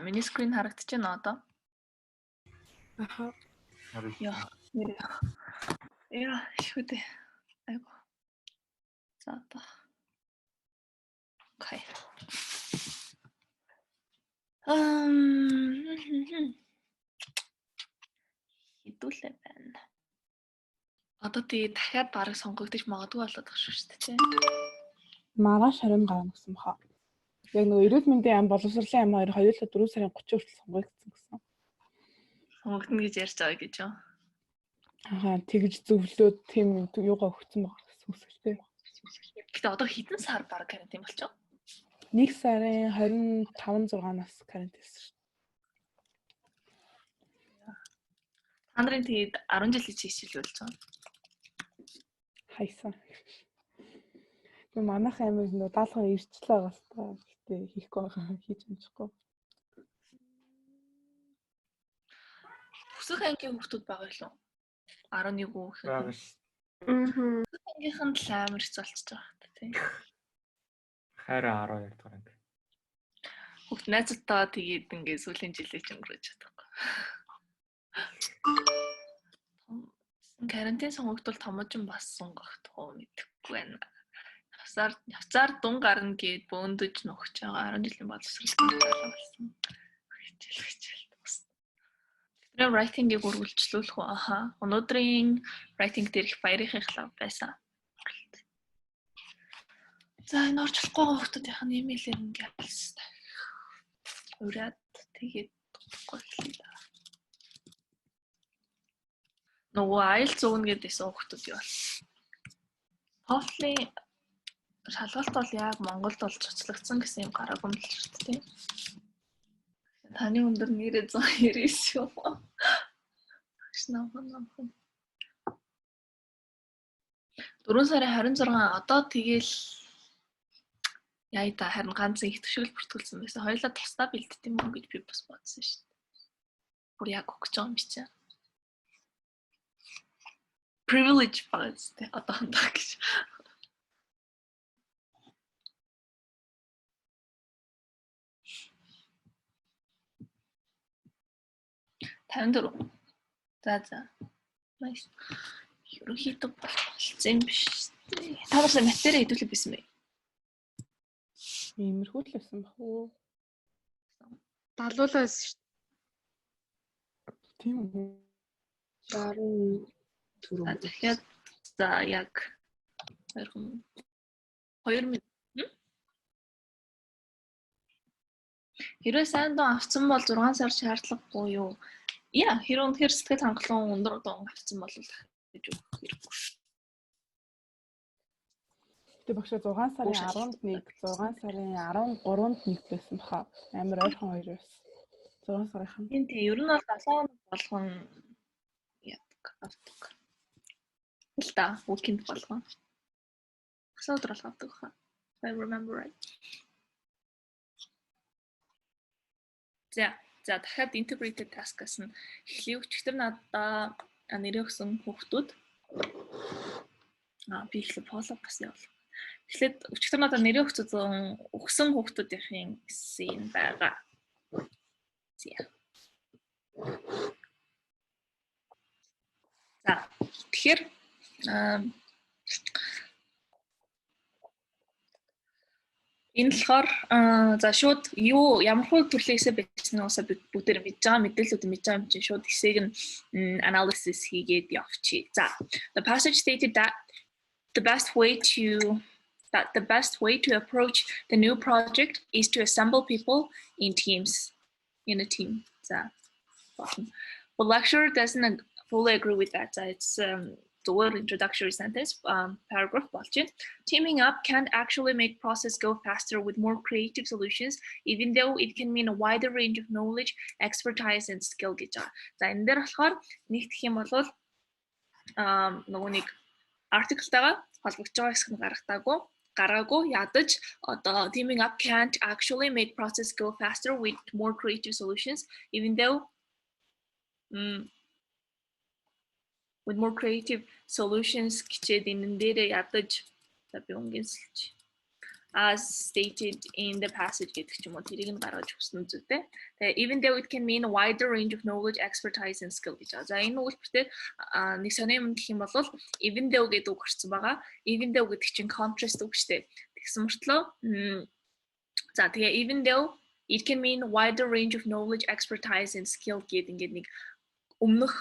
миний скрин харагдаж байна одоо. Аха. Яа, шүдэ. Айгу. За одоо. Окей. Хідүүлээ байна. Одоо тэгээ дахиад бараг сонгогдож магадгүй болоод байгаа шүү дээ, тийм. Маргааш 20 гарна гэсэн баха. Яг нөгөө эрүүл мэндийн ам боловсролын ам хоёр хоёулаа 4 сарын 30 хүртэл сонгогдсон гэсэн. Сонгогдно гэж ярьж байгаа гэж юу? Аха, тэгж зөвлөөд тийм юугаа өгсөн байгаа гэсэн үг шүү дээ. Гэтэ одоо хэдэн сар бараг карантин болчихоо? 1 сарын 25-6-наас карантинсэн шүү. Та нарын тэгээд 10 жилийн чийгчил болж байгаа. Хайсан. Гэхдээ манайх амиг нөө даалгавар ирчихлээ байгаа л та. Гэтэ хийхгүй байгаа хийж амжихгүй. Бүсэх ангийн хүмүүс байгаа юу? 11 хүүхэн. Байгаа ш. Ангийнхан л амар хэцүү болчихж байгаа тийм. Хараа 12 дахь анги. Хүүхд найзтайгаа тэгээд ингээ сүүлийн жилээ ч өнгөрөөж чадахгүй. Карантин сонгогдвол Tomujin бас сонгох тоо мэдэхгүй байна. Явцаар дун гарна гэд бөөндөж нөхч байгаа 10 жилийн боловсрол болсон. Хичээл тус. Тэгэхээр writing-ийг үргэлжлүүлэх үү? Аха. Өнөөдрийн writing дээр их баярын хлав байсан. За энэ орчлохгүй байгаа хүмүүсийн имэйлээр ингээ алс. Ураад тэгээд дуусахгүй хэлээ. Нөгөө IELTS зөвнө гэдээсэн хүмүүс юу бол. TOEFL-ийн шалгалт бол яг Монголд болж цоцлогдсон гэсэн юм гараагүй л шүү дээ. Таны өндөр нэрээ 199 юу? Шнаахан. 4 сарын 26 одоо тэгэл яа та харин ганц их төшөөл бүртгүүлсэн байсан. Хоёулаа тусдаа бэлддэг юм уу гэж би бас бодсон шүү дээ. Бүр яг өгч байгаа юм чи. Privilege багс тэ одоо хандах гэж. Тандэр. За. Nice. Ерөнхийдөө болцсон юм биш. Та нар материал хэдүүлэх байсан бэ? Иймэрхүү л байсан бах уу? Далуулаа байсан шүү. Тийм үү. 64. Дахиад за яг 2 минут. Хэрвээ сайн дон авсан бол 6 сар шаардлагагүй юу? Яа, хэрвээ үнэхээр сэтгэл хангалуун өндөр дон авсан бол гэж өгөх хэрэггүй шүү. Тэ багш 6 сарын 11, 6 сарын 13-нд нэг байсан баха. Амар ойрхон хоёр байсан. 6 сарын. Тийм ер нь бол 7 хоног болгон яадаг авдаг. Илта weekend болгон. Өдөр авдаг хаа. I remember right. За дахиад integrated task-аас нь эхлэе. Өчигдөр надаа нэрээ өгсөн хүүхдүүд би ихлэ follow бас явуулав. Эхлээд өчигдөр надад нэрээ өгсөн хүүхдүүдийн scene байгаа. За тэгэхээр энэ болохоор за шууд юу ямар хөө төрлөөсөө байсан уусаа бүгдээр мэдж байгаа мэдээлэлүүд мэдж байгаа юм чинь шууд хэсэг нь analysis хийгээд явчих. За the passage stated that the best way to approach the new project is to assemble people in teams in a team. So the lecturer doesn't fully agree with that. It's the word introductory sentence paragraph budget. Teaming up can actually make process go faster with more creative solutions, even though it can mean a wider range of knowledge, expertise, and skill гэж байгаа. За энэ дээр болохоор нэгтгэх юм бол нөгөө нэг article-тайгаа холбогдож байгаа хэсэг нь гаргаагүй ядаж одоо teaming up can't actually make process go faster with more creative solutions, even though with more creative solutions гэчээд энэ дээр ядаж за би өнгөнсөлж as stated in the passage гэдэг ч юм уу тэрийг нь гаргаж өгсөн зүйтэй. Тэгээ even though it can mean a wider range of knowledge, expertise and skill гэж байгаа. За энэ үйлдэлтэй нэг сони юм гэх юм бол even though гэдэг үг гарсан байгаа. Even though гэдэг чинь contrast үг шүү дээ. Тэгсэн мөртлөө за тэгээ even though it can mean a wider range of knowledge, expertise and skill гэдэг ингээд нэг өмнөх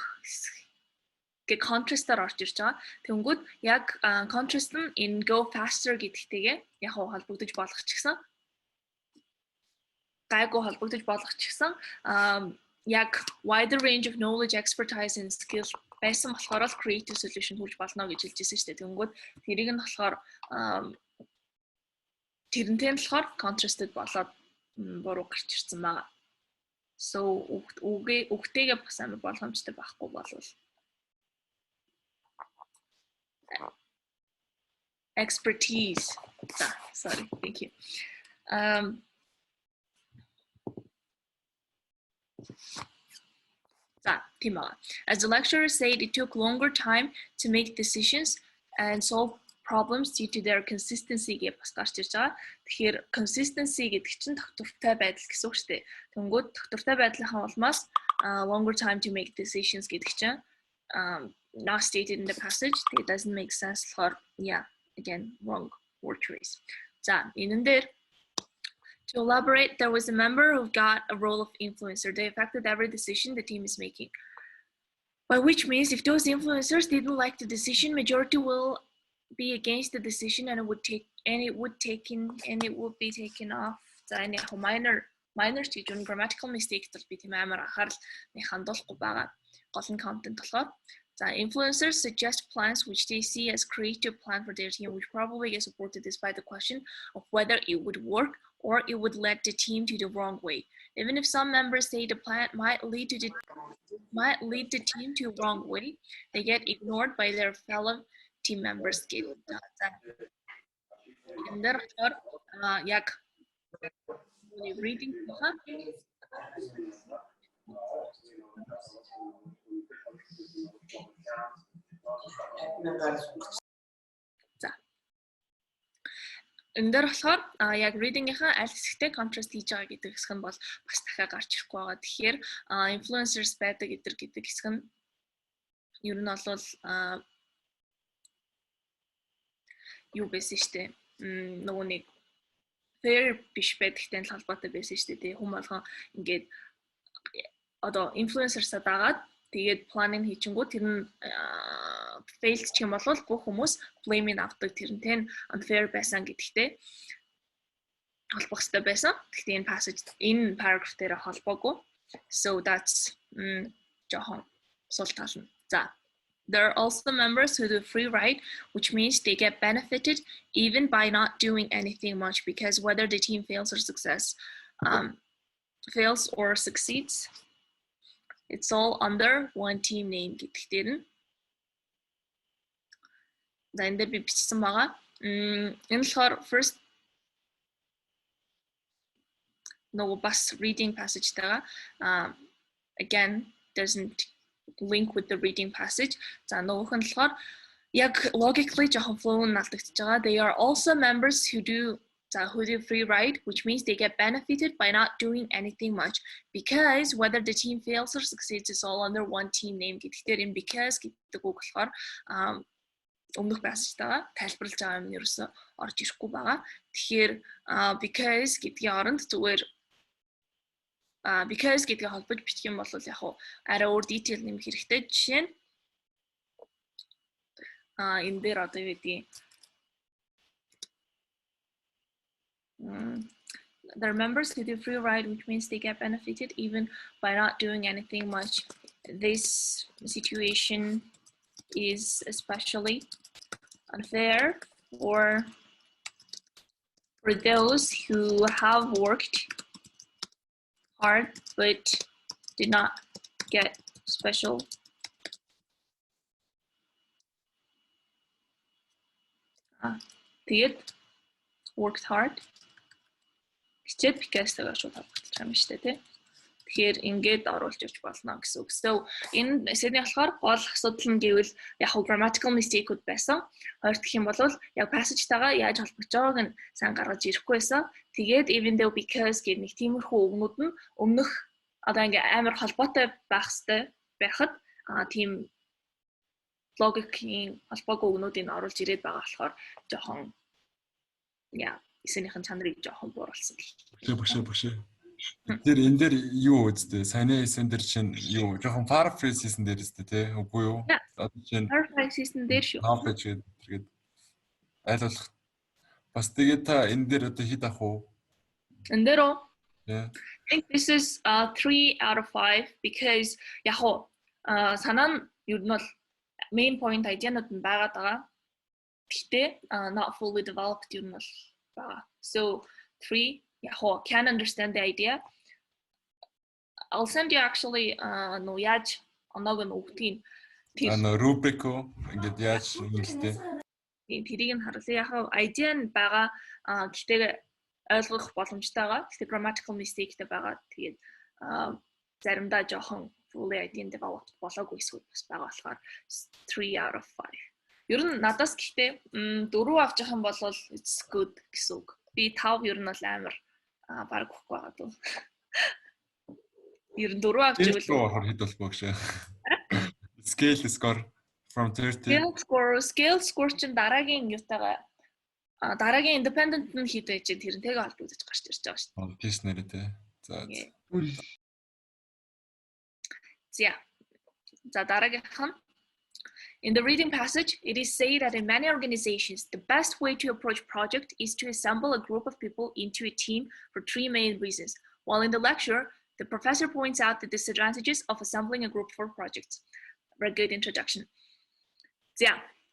гэ contrast-аар орж ирж байгаа. Тэнгүүд яг contrast нь in go faster гэдэгтэйгээ яг холбогдож болох ч гэсэн гайгүй холбогдож болох ч гэсэн яг wider range of knowledge, expertise and skill байсан болохоор л creative solution хүрч болно гэж хэлж ирсэн шүү дээ. Тэнгүүд тэрийг нь болохоор тэрнтэй нь болохоор contrasted болоод буруу гарч ирсэн байгаа. So үгтэйгээ бас амар болгоомжтой байхгүй болвол expertise. Sorry, thank you. As the lecturer said, it took longer time to make decisions and solve problems due to their consistency гэж бас гарч ирж байгаа. Тэгэхээр consistency гэдэг чинь тогтвортой байдал гэсэн үг шүү дээ. Тэнгүүд тогтвортой байдлынхаа улмаас longer time to make decisions гэдэг чинь not stated in the passage. It doesn't make sense. Yeah, again, wrong word choice. To elaborate, there was a member who got a role of influencer. They affected every decision the team is making. By which means, if those influencers didn't like the decision, majority will be against the decision, and it would be taken off. Any minor grammatical mistakes that be content. Influencers suggest plans which they see as creative plan for their team, which probably get supported despite the question of whether it would work or it would lead the team to the wrong way. Even if some members say the plan might lead the team to the wrong way, they get ignored by their fellow team members. Reading энэ дээр болохоор яг reading-ийнхаа аль хэсэгтэй contrast хийж байгаа гэдэг хэсэг нь бол бас дахиад гарч ирэхгүй байгаа. Тэгэхээр influencers байдаг гэдэг хэсэг нь ер нь бол юу байсан шүү дээ. Нөгөө нэг fair биш байдагтай холбоотой байсан шүү дээ. Хүн болгон ингээд одоо influencers-а дагаад тэгээд планинг хийчихэнгүү тэр нь failed ч юм бол бүх хүмүүс blame-ийг авдаг тэрнтэй unfair байсан гэдэгтэй холбох хэрэгтэй байсан. Гэхдээ энэ passage энэ paragraph дээр холбоогүй. So that's жоохон сул тал нь. За there are also members who do free ride, which means they get benefited even by not doing anything much, because whether the team fails or succeeds, it's all under one team name гэдэгтэй нь. За энэ дээр би бичсэн байгаа. Энэ болохоор first нөгөө бас reading passage тагаа. Again, doesn't link with the reading passage. За нөгөөх нь болохоор яг logically жоохон flow нь алдагдчихж байгаа. They are also members who do free ride, which means they get benefited by not doing anything much, because whether the team fails or succeeds is all under one team name гэдэгтэр энэ because гэдэг үг болохоор өмнөх passage-тайгаа тайлбарлаж байгаа юм ерөөсөө орж ирэхгүй байгаа. Тэгэхээр because гэдгийн оронд зүгээр because гэдгийг холбож бичих юм бол яг арай өөр detail нэмэх хэрэгтэй. Жишээ нь энэ дээр одоо юу гэдэг there are members who do free ride, which means they get benefited even by not doing anything much. This situation is especially unfair for those who have worked hard but did not get special worked hard. Because Тэгэхээр ингээд оруулж явж болно гэсэн үг. So энэ эсэний болохоор гол асуудал нь гэвэл яг grammatical mistake-уд байсан. Хоёр дахь юм бол яг passage-тайгаа яаж холбогдож байгааг нь сайн гаргаж ирэхгүй байсан. Тэгээд even though because гэх нэг тиймэрхүү үгнүүд нь өмнөх одоо ингээ амар холбоотой байх хэвээр байхад тийм логикийн холбоогүй үгнүүдийг оруулж ирээд байгаа болохоор жоохон эсэнийхэн чанарыг жоохон бууруулсан. Багш. Тэр энэ дээр юу үздэй? Саяны эсэн дээр чинь юу жоохон paraphrase хийсэн дээр үздэй те үгүй юу? Одоо чинь paraphrase хийсэн дээр шүү. Тэгээд айлуулах. Бас тэгээд та энэ дээр одоо хэд авах уу? Энэ дээр үү? Yeah. I think this is 3 out of 5 because яг санаа нь юу нь бол main point idea-нууд нь байгаад байгаа. Гэхдээ not fully developed юу нь бол байгаа. So 3 can understand the idea. I'll send you actually яаж оноог нь өгдгийг. Rubric-о ингээд яаж үнэлтэй. Тэрийг нь харуулъя. Яг idea нь байгаа гэхдээ ойлгох боломжтойгаа. Гэхдээ grammatical mistake-тэй байгаа. Тэгээд заримдаа жоохон fully idea developed болоогүй эсвэл бас байгаа болохоор 3 out of 5. Ер нь надаас гэхдээ 4 авч явах юм бол it's good гэсэн үг. Би 5 ер нь бол амар баг өгөхгүй байгаа дөө. Ер нь 4 авч ивэл хэд болбоо гэж. Scale score from 30. Scale score чинь дараагийн юутайгаа дараагийн independent нь хэд байж тэр нь тэгээ холбогдож гарч ирж байгаа шүү дээ. Тест нэрээ те. За дараагийнх нь in the reading passage, it is said that in many organizations, the best way to approach project is to assemble a group of people into a team for 3 main reasons. While in the lecture, the professor points out the disadvantages of assembling a group for projects. Very good introduction.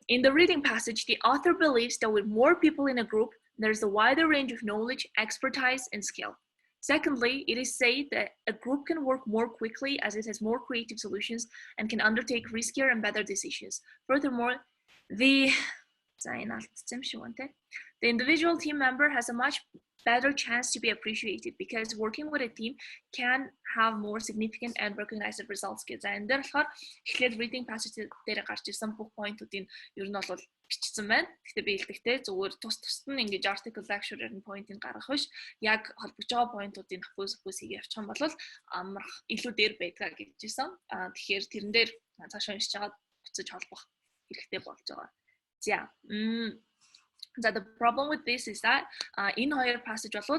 In the reading passage, the author believes that with more people in a group, there's a wider range of knowledge, expertise, and skill. Secondly, it is said that a group can work more quickly as it has more creative solutions and can undertake riskier and better decisions. Furthermore, the individual team member has a much better chance to be appreciated because working with a team can have more significant and recognized results. And therefore, reading passage дээр гарч ирсэн бүх point-уудын ер нь бол бичсэн байна. Гэхдээ би хэлэхдээ зүгээр тус-тусд нь ингэж article lecture-ийн point-ийг гаргах биш. Яг холбогдож байгаа point-уудын focus хийгээ явчих юм бол амрах илүү дээр байдгаа гэж хэлсэн. Тэгэхээр тэрэн дээр цаашаа уншиж байгаа буцаж холбох хэрэгтэй болж байгаа. The problem with this is that in хоёр passage бол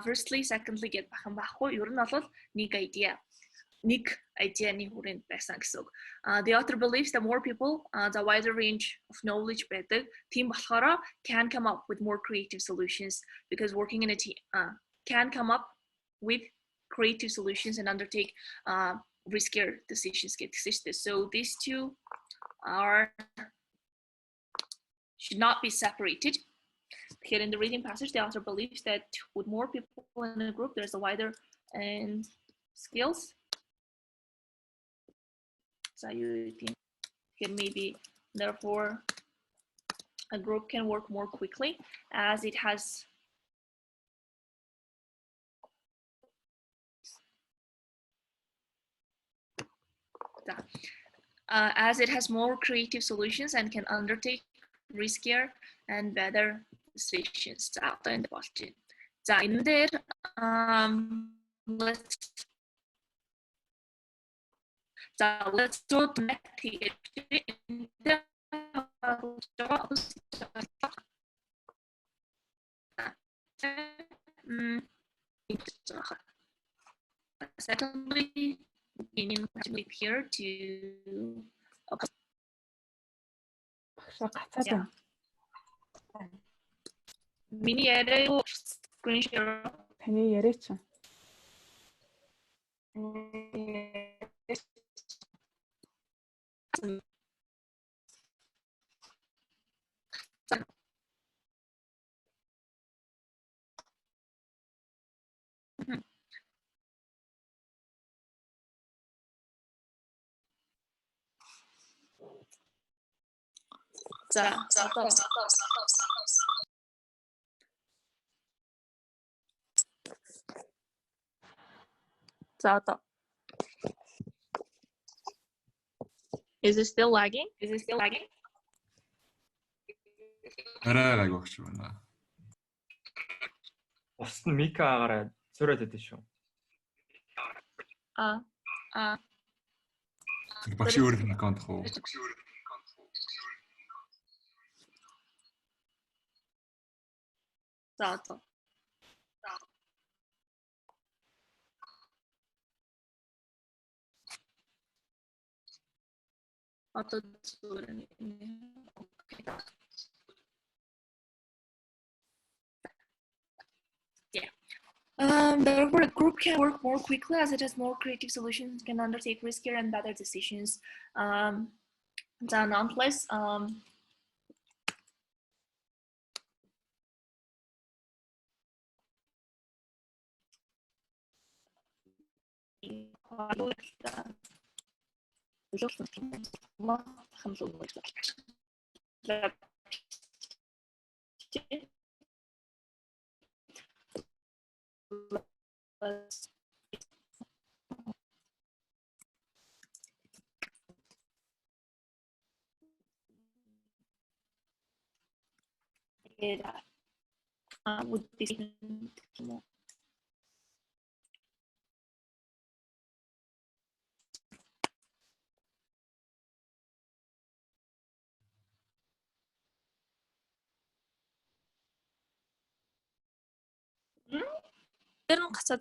firstly, secondly гэд бахан байхгүй. Ер нь бол нэг idea-ны хүрээнд байсан гэсэн үг. The author believes that more people, the wider range of knowledge байдаг. Team болохоор can come up with more creative solutions because working in a team can come up with creative solutions and undertake riskier decisions get existed. So these two should not be separated. Here in the reading passage, the author believes that with more people in a group, there's a wider and skills. So you think here maybe therefore a group can work more quickly as it has more creative solutions and can undertake riskier and better decisions. In there, let's do the next secondly, here to Миний яриа screen share. Таны яриа чинь. За одоо. Is it still lagging? Арай агууч байна. Бусд нь мика агараа зураад идэв шүү. Тэр багшийн өөрийнх нь аккаунт хөө. За одоо. Одоо зүгээр. Yeah. Therefore, a group can work more quickly as it has more creative solutions, can undertake riskier and better decisions. Nonetheless, would be more.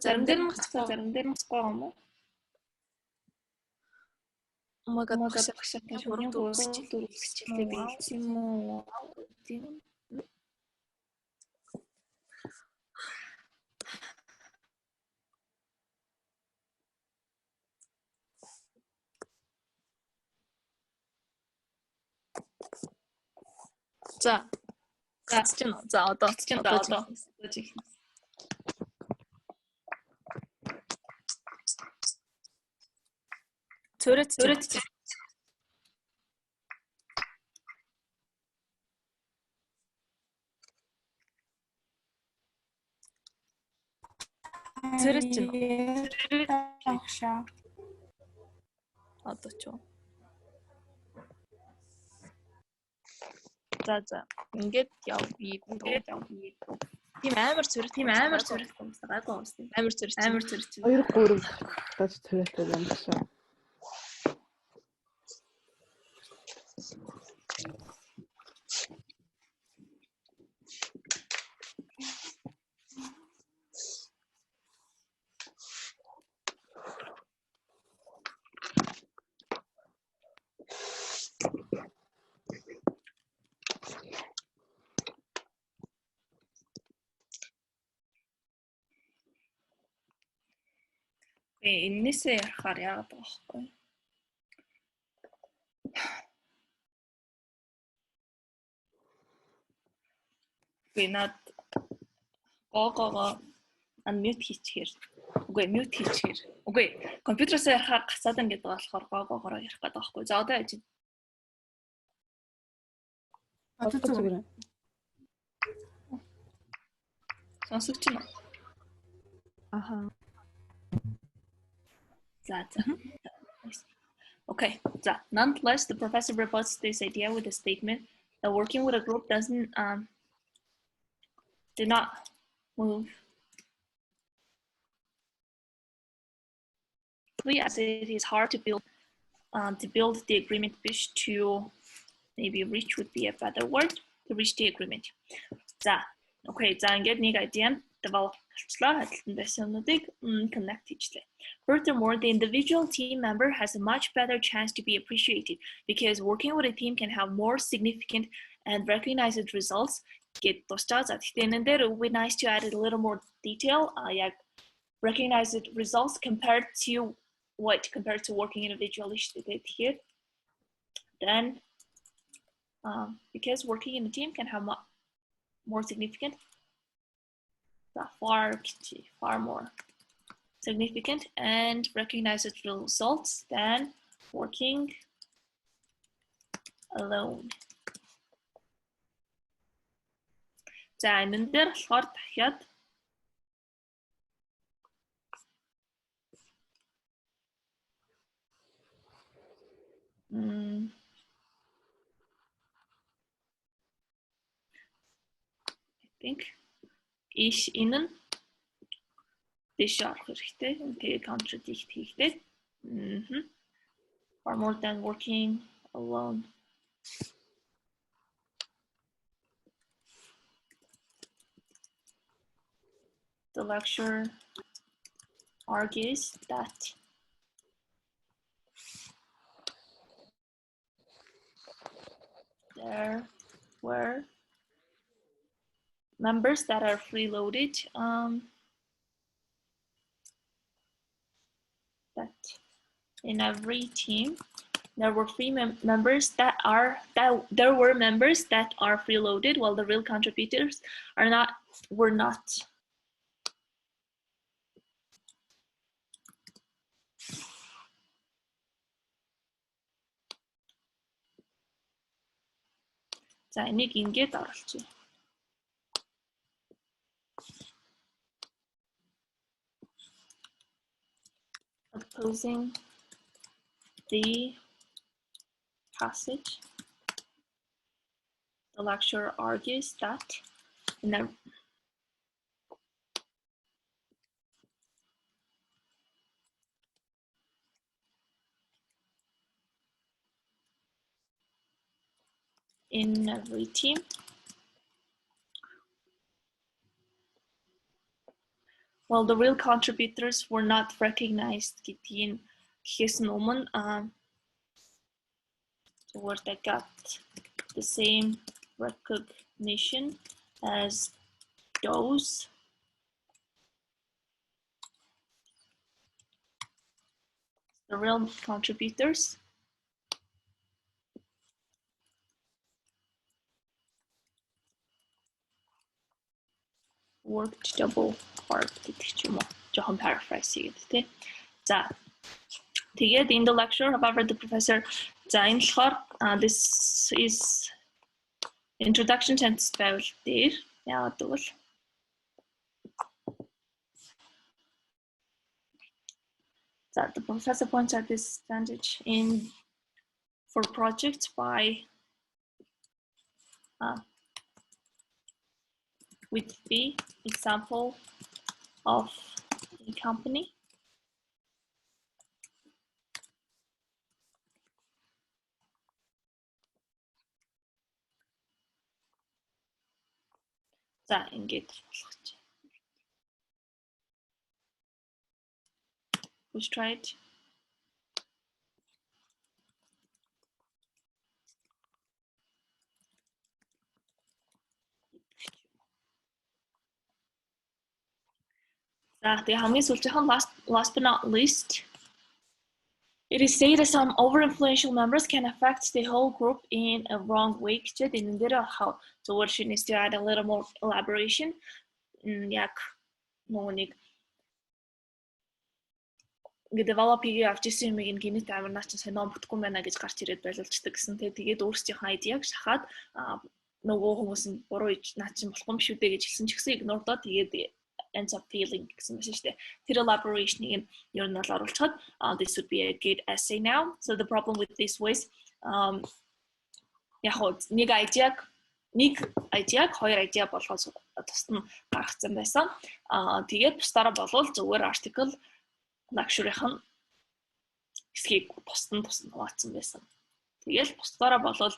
Зарим дээр нь гацгаа юм уу? Oh my god, багшаа гэж хурдан дүүсчихлээ би юм уу? За. За одоо. Цөрөц. Багшаа. Одоо ч юу. За. Ингээд явъя. Тийм амар цөрөц гайгүй уусна. Амар цөрөц. 2 3 тас цөрөөтэй юм багшаа. Энээсээ ярахаар яагаад байгаа байхгүй. Би над гоо unmute хийчихээр. Үгүй компьютероос ярахаар гацаад ингээд байгаа болохоор гоогоогоор ярих гэдэг байхгүй. За одоо яж. Одоо зүгээр. Сонсогч нь. Аха. Okay. Nonetheless, the professor reports this idea with a statement that working with a group do not move. As it is hard to build the agreement to maybe reach would be a better word to reach the agreement. Okay. Ингээд нэг idea develop connect хийжлээ. Furthermore, the individual team member has a much better chance to be appreciated because working with a team can have more significant and recognized results. It would be nice to add a little more detail. Recognized results compared to working individually here. Then, because working in a team can have more significant, far more significant and recognized results than working alone. За энэ дээр болохоор дахиад I think энэ нь дэш орох хэрэгтэй. Тэгээ contradict хийхдээ. Or more than working alone. The lecturer argues that there were members that are freeloaded. That in every team there were members that there were members that are freeloaded, while the real contributors were not. За энийг ингээд оруулчих. Opposing the passage, the lecturer argues that in every team while the real contributors were not recognized гэдгийг гэхээс өмнө where they got the same recognition as those the real contributors worked double hard гэдэг ч юм уу. Жохон paraphrase хийгээд тий. За тэгээд in the lecture, however, the professor за энэ болохоор this is introduction sentence байвал дээр яагаад гэвэл the professor points out this advantage in for projects by with the example of a company за ингээд болгоч. Let's try it. The last but not least, it is stated that some over-influential members can affect the whole group in a wrong way. So what she needs to add a little more elaboration. Яг нүуник develop хийгээ авч ирсэн юмыг гинэт амар наач сонио бүтггүй байна гэж гарч ирээд байлуулцдаг гэсэн. Тэгээд өөрсдийнхөө айдиаг шахаад нөгөө хүмүүс нь буруу наач болохгүй биш үү гэж хэлсэн ч гэсэн игнордоо тэгээд ends up feeling гэсэн мэт шүү дээ. Тэр elaboration-ыг ер нь бол оруулчихад this would be a good essay now. So the problem with this was яг нэг айдиаг хоёр айдиа болгоод тусад нь гаргацсан байсан. Тэгээд бусдаараа болвол зүгээр article lecture-ийн хэсгийг тусад нь хуваацсан байсан. Тэгэл бусдаараа болвол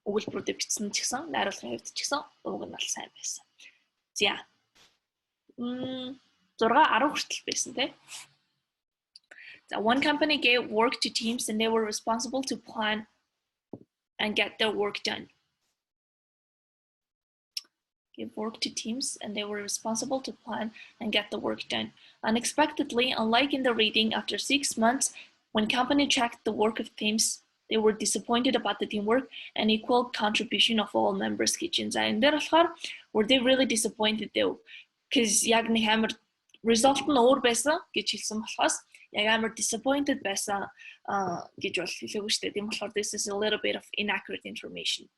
өгүүлбэрүүдээ бичсэн ч гэсэн, найруулгын хэвд ч гэсэн уг нь бол сайн байсан. За 6 10 хүртэл байсан тий. So one company gave work to teams and they were responsible to plan and get their work done. Give work to teams and they were responsible to plan and get the work done. Unexpectedly, unlike in the reading, after 6 months, when company checked the work of teams, they were disappointed about the teamwork and equal contribution of all members' kitchens. And therefore, were they really disappointed though? Because яг нэг амар result нь өөр байсан гэж хэлсэн болохоос яг амар disappointed байсан гэж бол хэлээгүй шүү дээ. Тийм болохоор this is a little bit of inaccurate information.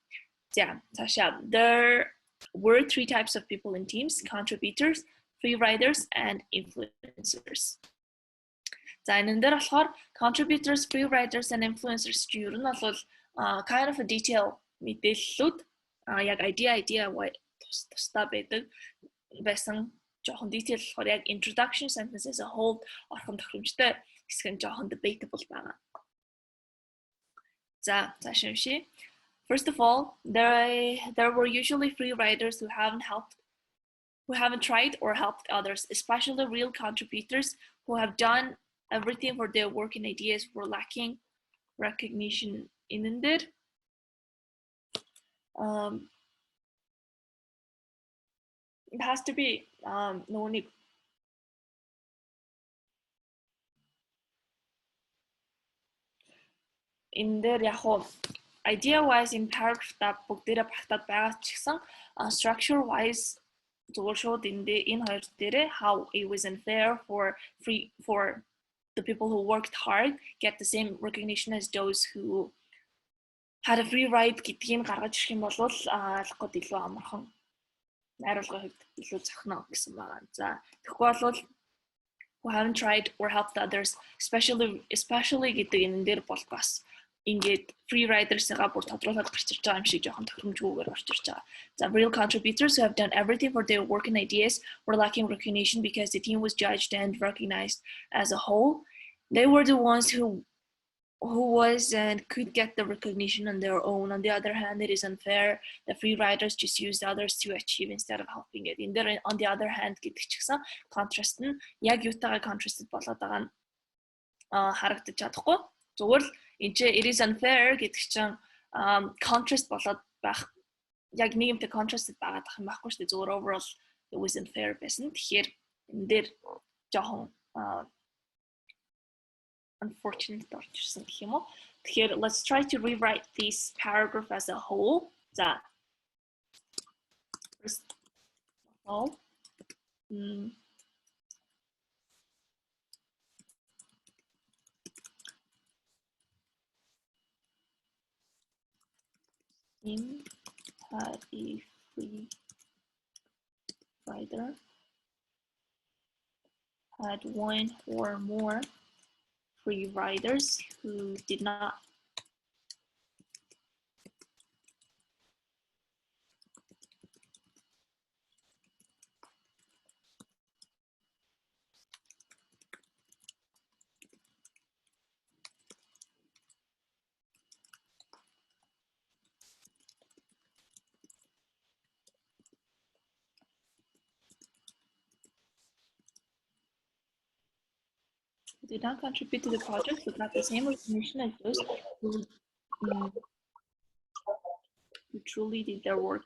Yeah, Tasha, there were 3 types of people in teams: contributors, free riders, and influencers. За энэ дээр болохоор contributors, free riders and influencers ч ер нь бол kind of a detail мэдээллүүд яг idea тусдаа байдаг байсан жоохон detail болохоор яг introduction sentence as a whole орхон тохиромжтой хэсэг нь жоохон debatable байгаа. За цааш уншия. First of all, there were usually free riders who haven't tried or helped others, especially real contributors who have done everything for their work and ideas were lacking recognition in there. It has to be no need. In there idea wise in paragraph та бүгдээрээ багтаад байгаа ч гэсэн structure wise зүгээр шууд энэ хоёр дээрээ how it was unfair for the people who worked hard get the same recognition as those who had a free ride гэдгийг гаргаж ирэх юм бол ойлгоход илүү амархан найруулгыг илүү зохино гэсэн байна. За тэгэхгүй бол who haven't tried or helped others especially гэдэг энэ дээр бол бас ингээд free riders-га бүр тодруулаад гарч ирж байгаа юм шиг жоохон тохиромжгүйгээр гарч ирж байгаа. The real contributors who have done everything for their work and ideas were lacking recognition because the team was judged and recognized as a whole. They were the ones who was and could get the recognition on their own. On the other hand, it is unfair. The free riders just used others to achieve instead of helping it. On the other hand, гэдэг ч гэсэн contrast нь яг юутайгаа contrasted болоод байгаа нь харагдаж чадахгүй. Зүгээр л it is unfair гэдэг чинь contrast болоод байх яг нийгэмтэй contrasted байгаад ах юм байхгүй шүү дээ. Зүгээр overall it was unfair байсан. Тэгэхээр энэ дээр жоохон unfortunate орчирсан гэх юм уу. Тэгэхээр let's try to rewrite this paragraph as a whole. За first of all team had a free rider, had one or more free riders who did not contribute to the project but got the same recognition as those who truly did their work.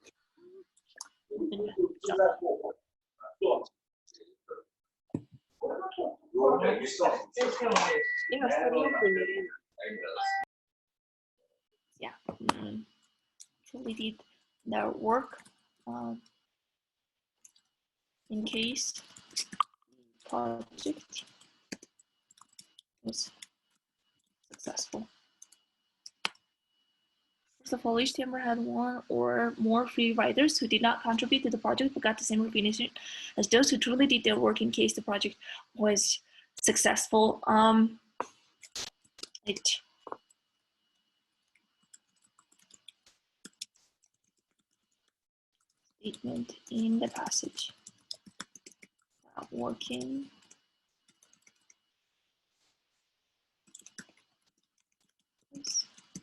Yeah, truly did their work in case the project was successful. First of all, each member had one or more free riders who did not contribute to the project but got the same recognition as those who truly did their work in case the project was successful. Statement in the passage about working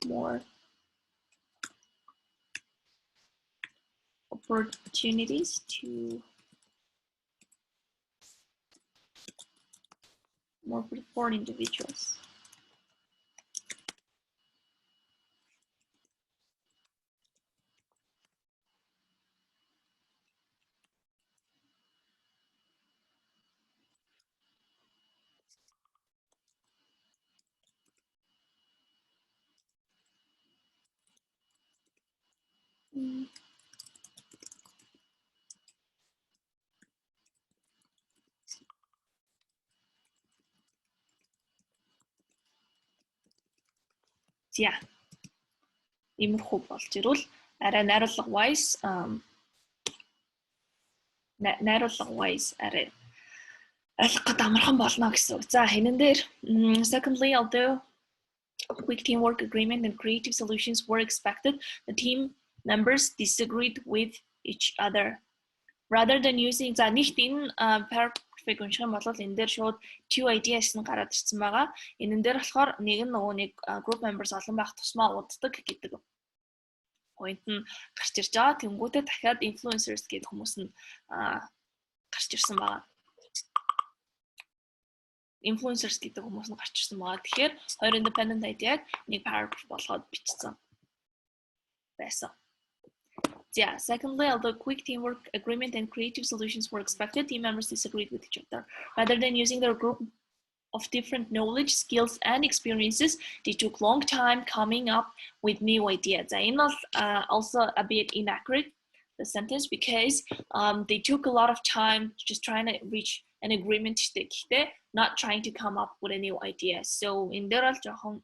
more opportunities for individuals. Yeah. Иймэрхүү болж ирвэл арай найруулга wise арай ойлгоход амархан болно гэсэн үг. За хинэн дээр secondly, although quick teamwork agreement and creative solutions were expected, the team members disagreed with each other. Rather than using за нэгт энэ paragraph-ыг унших юм бол энэ дээр шууд two ideas нь гараад ирсэн байгаа. Энэ дээр болохоор нэг нь нөгөө нэг group members олон байх тусмаа уддаг гэдэг point нь гарч ирж байгаа. Тэнгүүтээ дахиад influencers гэдэг хүмүүс нь гарч ирсэн байгаа. Influencers гэдэг хүмүүс нь гарч ирсэн байгаа. Тэгэхээр хоёр independent idea-г нэг paragraph болгоод бичсэн байсан. Yeah, secondly, although quick teamwork agreement and creative solutions were expected, team members disagreed with each other. Rather than using their group of different knowledge, skills, and experiences, they took long time coming up with new ideas. And also a bit inaccurate, the sentence, because they took a lot of time just trying to reach an agreement, not trying to come up with a new idea. So in there,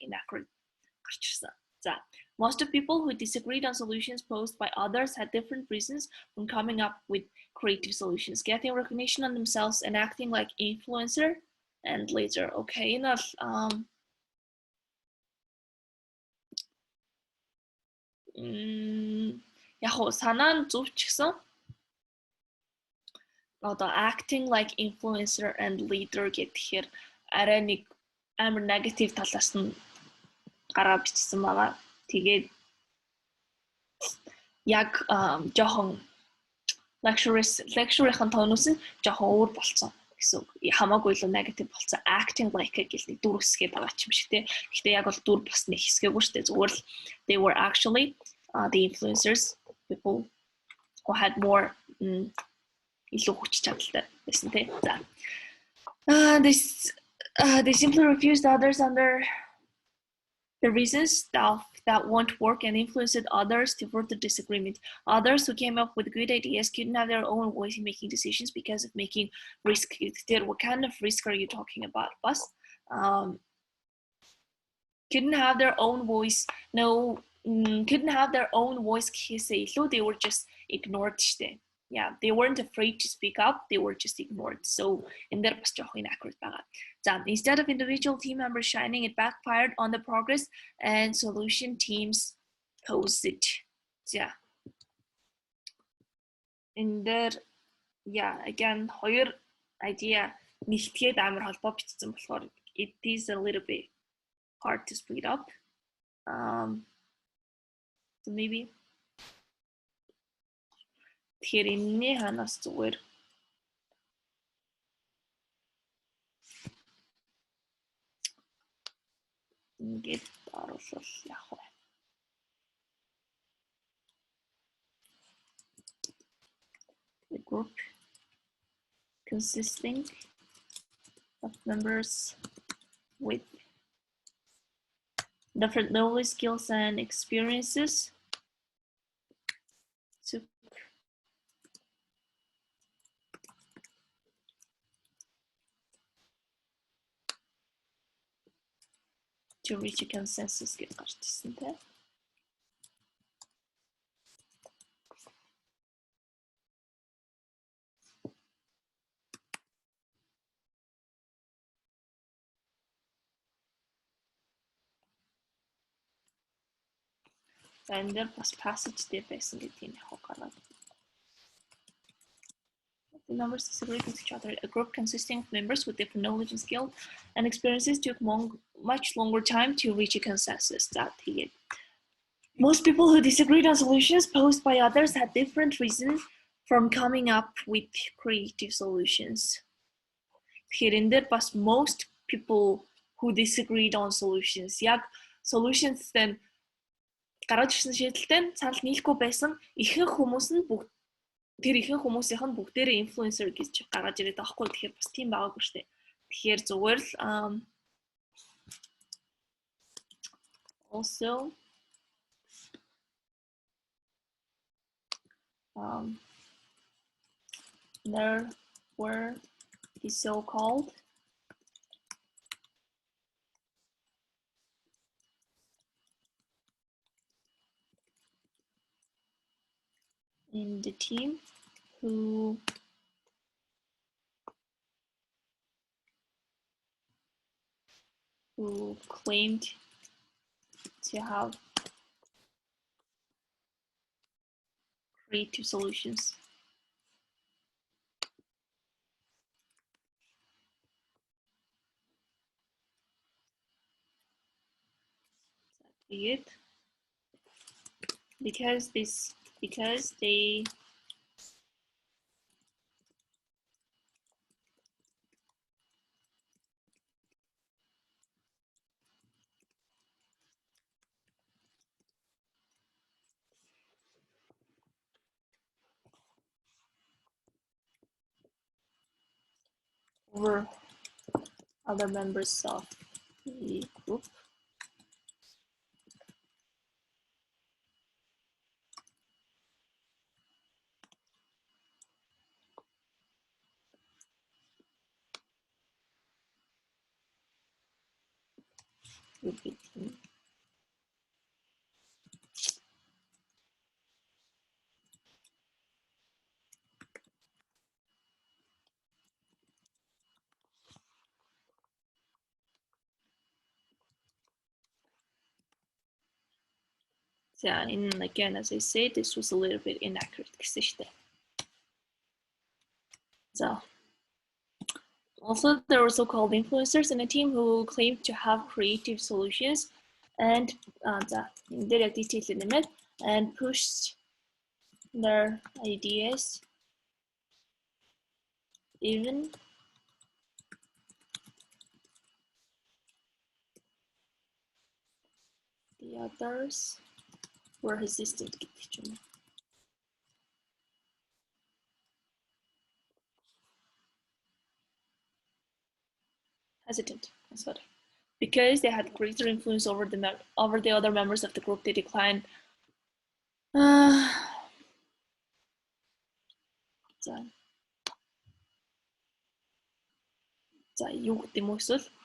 inaccurate. Most of people who disagreed on solutions posed by others had different reasons for coming up with creative solutions, getting recognition on themselves and acting like influencer and leader. Okay, enough. Яг хоо санаа нь зөв ч гэсэн одоо acting like influencer and leader гэхээр арай нэг амар negative талаас нь гараа бичсэн байгаа. Тэгээд яг жоохон lecture-ийн тонус нь жоохон өөр болцсон гэсэн үг. Хамаагүй л negative болцсон. Acting like гэх нэг дүр хэсгээ байгаа ч юм шиг тий. Гэхдээ яг бол дүр бас нэг хэсгээгүй шүү дээ. Зүгээр л they were actually the influencers, people who had more илүү хүч чадалтай байсан тий. За. They simply refused others under the reasons that won't work and influenced others to further disagreement. Others who came up with good ideas couldn't have their own voice in making decisions because of making risk. What kind of risk are you talking about, boss? Couldn't have their own voice. No, couldn't have their own voice. They were just ignored. Yeah, they weren't afraid to speak up. They were just ignored. So in there was inaccurate. Instead of individual team members shining, it backfired on the progress and solution teams posed it. Yeah. In there, yeah, again, хоёр idea нэлтгээд амар холбоо бичсэн болохоор it is a little bit hard to split up. So maybe тэгэхээр энэний ханаас зүгээр ингээд оруулах яах вэ? The group consisting of members with different knowledge, skills, and experiences to reach a consensus гэж гарч ирсэн тийм. And there was passage дээр байсан гэдгийг яг гараад. The members disagreed with each other. A group consisting of members with different knowledge and skill and experiences took much longer time to reach a consensus. Most people who disagreed on solutions posed by others had different reasons from coming up with creative solutions. Here in there was most people who disagreed on solutions. Яг solutions then гараад ирсэн шийдэлтэй нь санал нийлэхгүй байсан ихэнх хүмүүс нь бүгд тэр ихэнх хүмүүсийнх нь бүгдээрээ инфлюенсер гэж гаргаж ирээд байгаа хгүй. Тэгэхээр бас тийм байгаагүй шүү дээ. Тэгэхээр зүгээр л also there were the so-called in the team who who claimed to have creative solutions. It because they were other members of the group. Repeating. So, again, as I said, this was a little bit inaccurate. So, also, there were so-called influencers in a team who claimed to have creative solutions and and pushed their ideas even the others were hesitant. Sorry. Because they had greater influence over the other members of the group, they declined.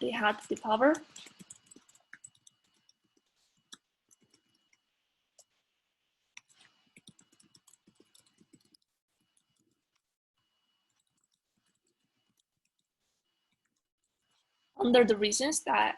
They had the power. Under the reasons that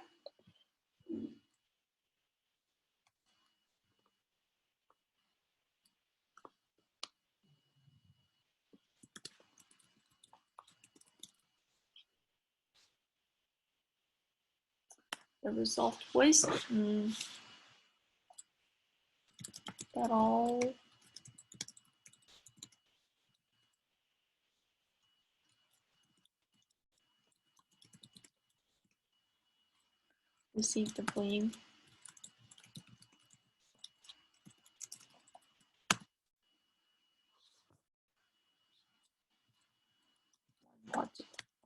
the result was that all received the blame.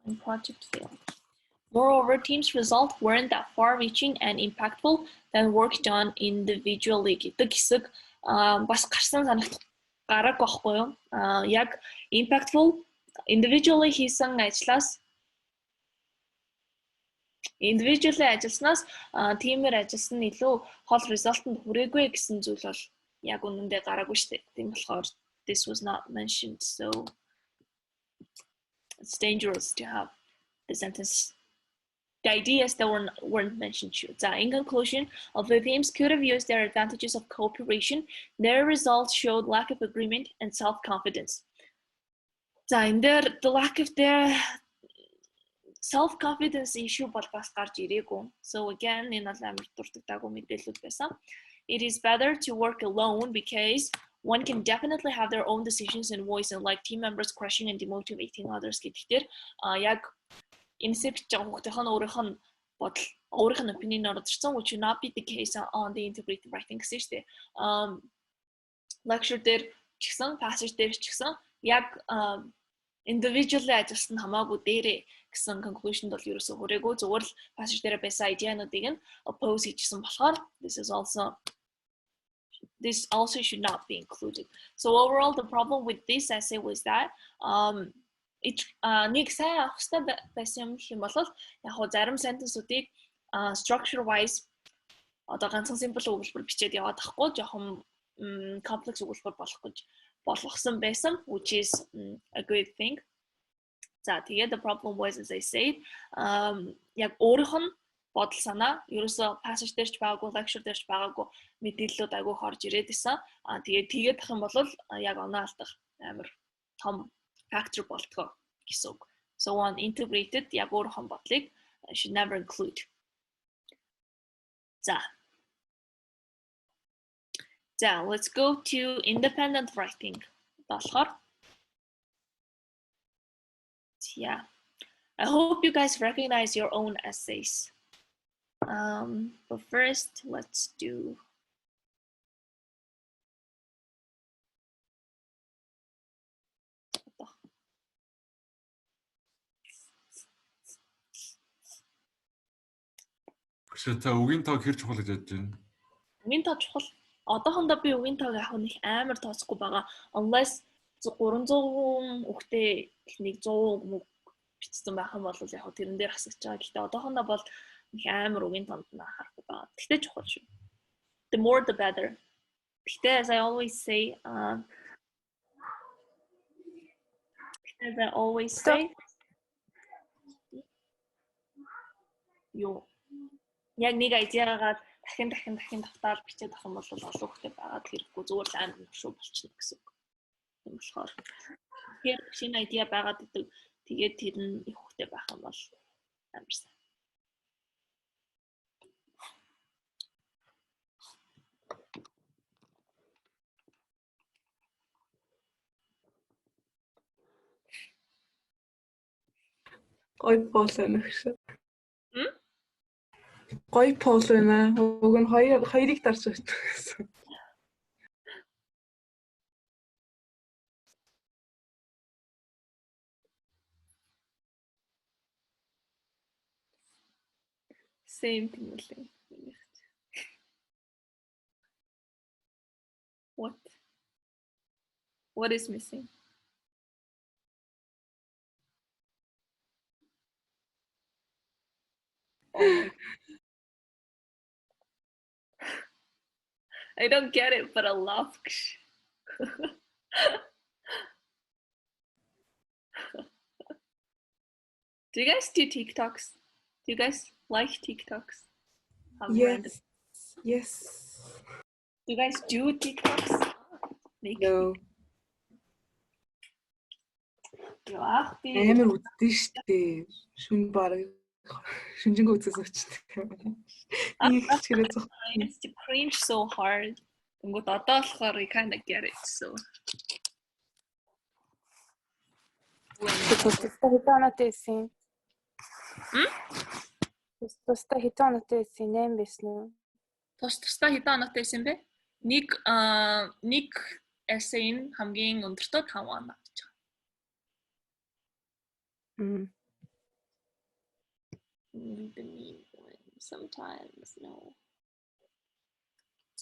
One project failed. Moreover, team's results weren't that far-reaching and impactful than work done individually. Гэдэг хэсэг бас гарсан санагт гараг байхгүй юу? Яг impactful individually хийсэн ажилласнаас тиймээр ажилласан нь илүү хол результанд хүрээгүй гэсэн зүйл бол яг үнэндээ гараагүй шүү дээ. Тийм болохоор this was not mentioned, so it's dangerous to have the sentence. The ideas that weren't mentioned. In conclusion, although teams could have used their advantages of cooperation, their results showed lack of agreement and self-confidence. In there, the lack of their self-confidence issue бол бас гарч ирээгүй. So again, энэ бол амар дуртагдаагүй мэдээлэл байсан. It is better to work alone because one can definitely have their own decisions and voice, and like team members crushing and demotivating others гэдэгтэр яг insect opinion which would not be the case on the integrated writing system. Lecture дээр ч гэсэн passage дээр ч гэсэн яг individually ажилласан хамаагүй дээрээ гэсэн conclusion бол ерөөсөө хүрээгүй, зөвхөн л passage дээр байсан idea-нуудыг нь oppose хийсэн болохоор this also should not be included. So overall, the problem with this essay was that нэг сайн авах хэрэгтэй байсан юм бол яг хоо зарим sentence-уудыг structure wise одоо ганцхан simple өгүүлбэр бичээд яваад тахгүй жоохон complex өгүүлбэр болгосон байсан, which is a good thing. За тэгээд the problem was, as I said, яг өөрийнх нь бодол санаа ерөөсө passage дээр ч байгаагүй, lecture дээр ч байгаагүй мэдээлэлүүд айгүй хорж ирээд исэн. Тэгээд тах юм бол яг оноо алдах амар том factor болтгоо гэсэн үг. So one integrated яг өөрийнхөө бодлыг should never include. За, let's go to independent writing. болохоор yeah. I hope you guys recognize your own essays. But first, let's do Та үгийн тоог хэр чухал гэж бодож байна? үгийн тоо чухал. Одоохондоо би үгийн тоог авах нэг амар тооцохгүй байгаа. Unless 300 үгтэй техник 100 мөг бичсэн байх юм бол яг тэрэн дээр хасагч байгаа. Гэхдээ одоохондоо бол нэг амар үгийн тоонд анхаарахгүй байгаа. Гэхдээ чухал шүү. The more the better. Гэхдээ as I always say, юу яг нэг идеагаа дахин давтаар бичээд авах юм бол олон хүнтэй байгаад хэрэггүй зүгээр л амар шүү болчихно гэсэн үг. Тийм болохоор тэгэхээр шинэ идеа байгаад идэг тэгээд тэр нь их хүнтэй байх юм бол амар сайн. Гой пол байна гэж. Гой пол байна. Уг нь хоёрыг дарж өгч гэсэн. Same thing үлээ. What is missing? Oh. I don't get it, but I love. Do you guys do TikToks? Do you guys like TikToks? Yes. Yes. Do you guys do TikToks? No. Яах вэ? Амар үддэн штэ. Шүн бараг шүнжэнгөө үзээс очтой. I used to cringe so hard. Тэнгүүд одоо болохоор I kind of get it. So. Тусдаа хэдэн оноотой байсан 8 байсан уу? Тусдаа хэдэн оноотой байсан бэ? Нэг essay нь хамгийн өндөртөө 5 оноо гэж байгаа. Sometimes no.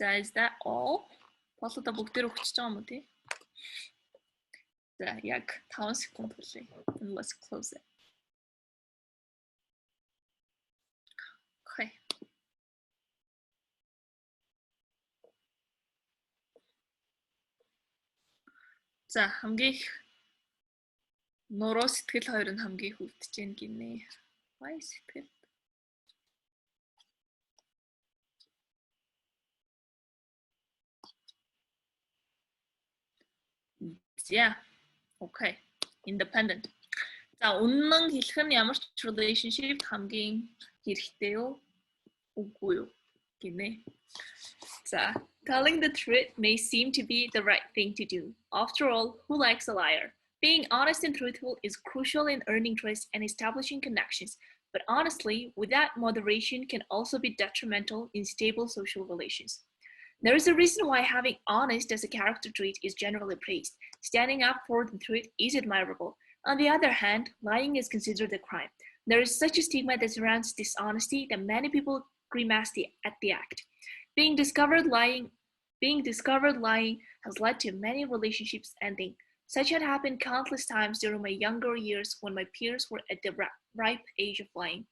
Is that all? Болоод бүгдээр өгч байгаа юм уу тий? За яг 5 секунд хүлээ. Let's close it. Okay. За хамгийн их нуруу сэтгэл хоёр нь хамгийн хөвдөж гин гинэ. Вай сэтгэл. Yeah. Okay. Independent. За үнэн хэлэх нь ямар ч relationship хамгийн хэрэгтэй юу? Үгүй юу гинэ. За telling the truth may seem to be the right thing to do. After all, who likes a liar? Being honest and truthful is crucial in earning trust and establishing connections. But honestly, without moderation can also be detrimental in stable social relations. There is a reason why having honest as a character trait is generally praised. Standing up for the truth is admirable. On the other hand, lying is considered a crime. There is such a stigma that surrounds dishonesty that many people grimace at the act. Being discovered lying has led to many relationships ending. Such had happened countless times during my younger years when my peers were at the ripe age of lying.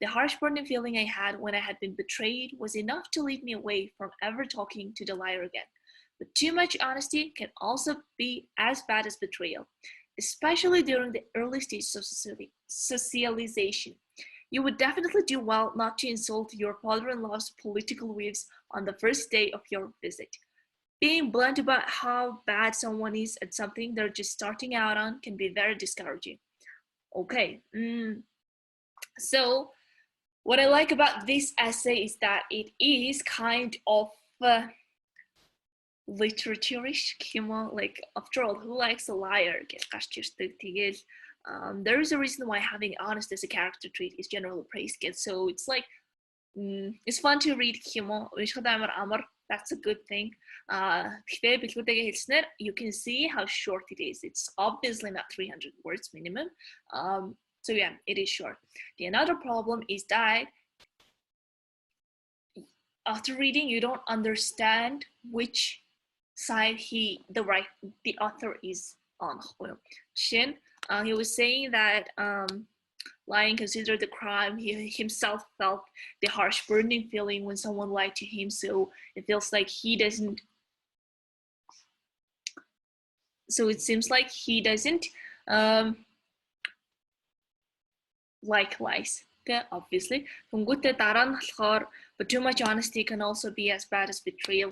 The harsh burning feeling I had when I had been betrayed was enough to lead me away from ever talking to the liar again. But too much honesty can also be as bad as betrayal, especially during the early stages of socialization. You would definitely do well not to insult your father-in-law's political views on the first day of your visit. Being blunt about how bad someone is at something they're just starting out on can be very discouraging. Okay. So what I like about this essay is that it is kind of literature-ish, like after all, who likes a liar? There is a reason why having honest as a character trait is generally praised. So it's like it's fun to read that's a good thing. You can see how short it is. It's obviously not 300 words minimum. So yeah, it is short. The another problem is that after reading, you don't understand which side the author is on. Shin, he was saying that lying considered a crime. He himself felt the harsh burning feeling when someone lied to him, so it feels like he doesn't. So it seems like he doesn't like lies. Okay, obviously. But too much honesty can also be as bad as betrayal.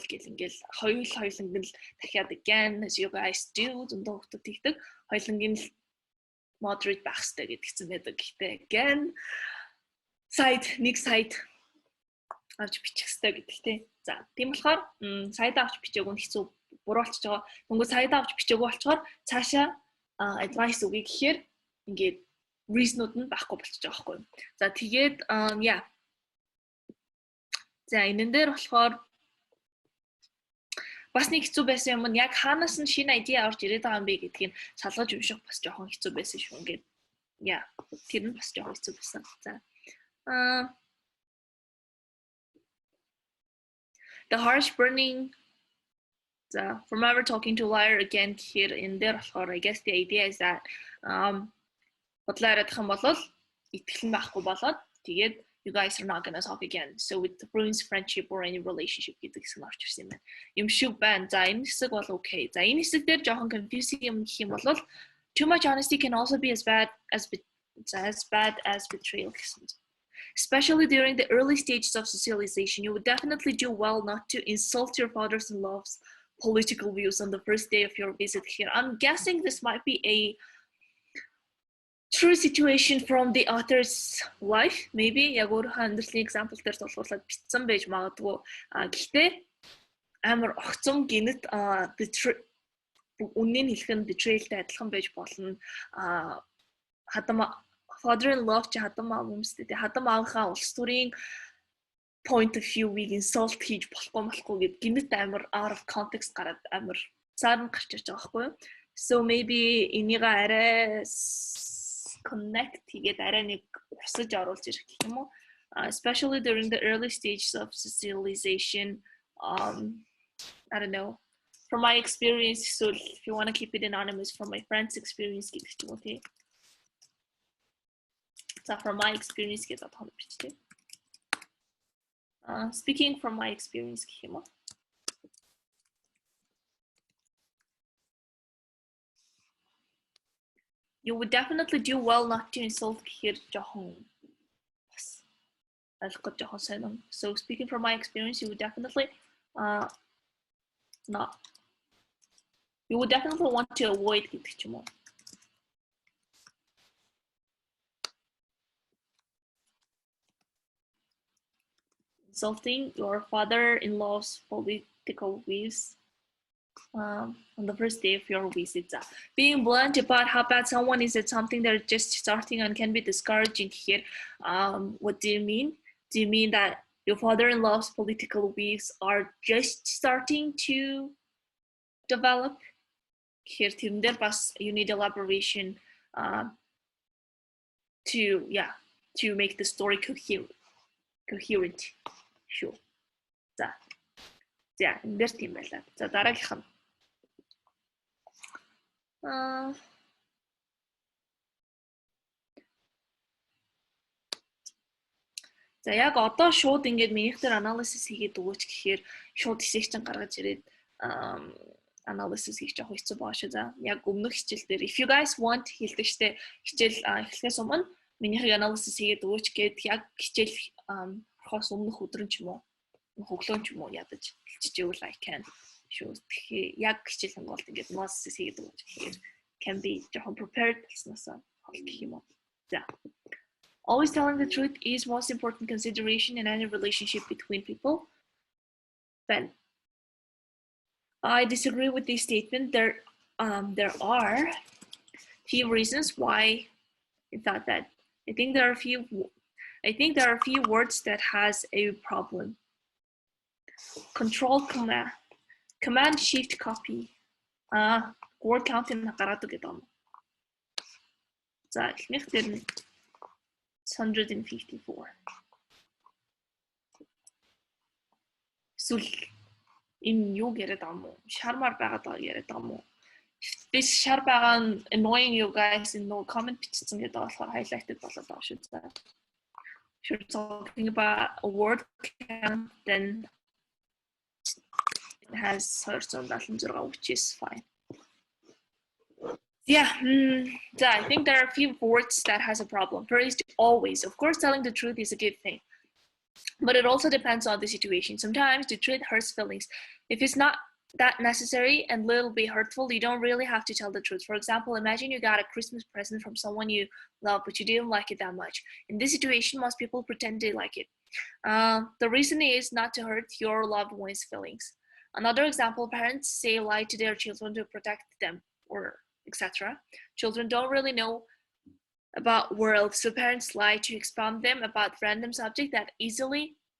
Again, as you guys do, moderate байх хэрэгтэй гэдгийгсэн байдаг. Гэхдээ again нэг сайд авч бичих хэрэгтэй гэдэгтэй. За, тийм болохоор сайд авч бичээгүй нь хэцүү буруу болчихж байгаа. Тэнгүү сайд авч бичээгүй болчоор цаашаа advice өгье гэхээр ингээд reason-ууд нь байхгүй болчихж байгаа байхгүй. За, тэгээд яа. За, энэ дээр болохоор бас нэг хэцүү байсан юм нь яг хаанаас нь шинэ idea орж ирээд байгаа юм бэ гэдгийг шалгаж унших бас жоохон хэцүү байсан шүү. Ингээд яа, тэр нь бас жоохон хэцүү байсан. За. The harsh burning. So, from ever talking to a liar again here in there, I guess the idea is that you guys are not gonna talk again. So it ruins friendship or any relationship. Okay. Confusing. Too much honesty can also be as bad as betrayal. Especially during the early stages of socialization, you would definitely do well not to insult your father-in-law's political views on the first day of your visit here. I'm guessing this might be a true situation from the author's life. Maybe example бичсэн байж магадгүй. Гэхдээ амар огцом гинэт үнэн хэлэх нь betrayalтай адилхан байж болно. Father-in-law чи хадам аав юмстэй. Хадам аавынхаа улс төрийн point of view-ийг insult хийж болохгүй гэд гинэт амар out of context гараад амар цаарн гарч ирж байгаа байхгүй юу? So maybe энийг арай connect хийгээд арай нэг усаж оруулж ирэх гэх юм уу? Especially during the early stages of socialization. I don't know. From my experience, so if you want to keep it anonymous, from my friend's experience, okay? So from my experience, speaking from my experience, you would definitely do well not to insult here Jahong. So speaking from my experience, you would definitely you would definitely want to avoid it. Insulting your father-in-law's political views on the first day of your visit. Being blunt about how bad someone is at something they're just starting on can be discouraging here. What do you mean? Do you mean that your father-in-law's political views are just starting to develop? Here, you need elaboration to make the story coherent. Sure. Yeah, there's team. So дараагийнх. За яг одоо шууд ингээд минийхтэр анализис хийгээд өгөөч гэхээр шууд хэсэг чинь гаргаж ирээд анализис хийж явах хэцүү байгаа шүү. За яг өмнөх хичээл дээр if you guys want хэлдэг штэ хичээл эхлэхээс өмнө Минийхийг анализис хийгээд өгөөч гээд яг хичээл орохоос өмнөх өдөр ч юм уу хөглөө ч юм уу ядаж хэлчихвэл I can шүү. Тэгэхээр яг хичээл хангуулт ингээд анализис хийгээд өгөөч гэхээр can be жоохон prepared болсноосоо гэх юм уу. За. Always telling the truth is most important consideration in any relationship between people. Ben. I disagree with this statement. There are few reasons why I thought that. I think there are a few words that has a problem. Control command shift copy. Word count in гараад гэдэг юм. За эхнийх дээр нь 154. Эсвэл энэ юу яриад байгаа юм уу? Шармаар байгаад байгаа яриад байгаа юм уу? This шар байгаа нь annoying you guys in no comment бичсэн гэдэг болохоор highlighted болоод байгаа шүү дээ. You're talking about a word count, then it has 276, which is fine. Yeah, I think there are a few words that has a problem. First, always. Of course, telling the truth is a good thing. But it also depends on the situation. Sometimes the truth hurts feelings. If it's not that necessary and little bit hurtful, you don't really have to tell the truth. For example, imagine you got a Christmas present from someone you love, but you didn't like it that much. In this situation, most people pretend they like it. The reason is not to hurt your loved one's feelings. Another example, parents say lie to their children to protect them, or etc. Children don't really know about world, so parents lie to expound them about random subject that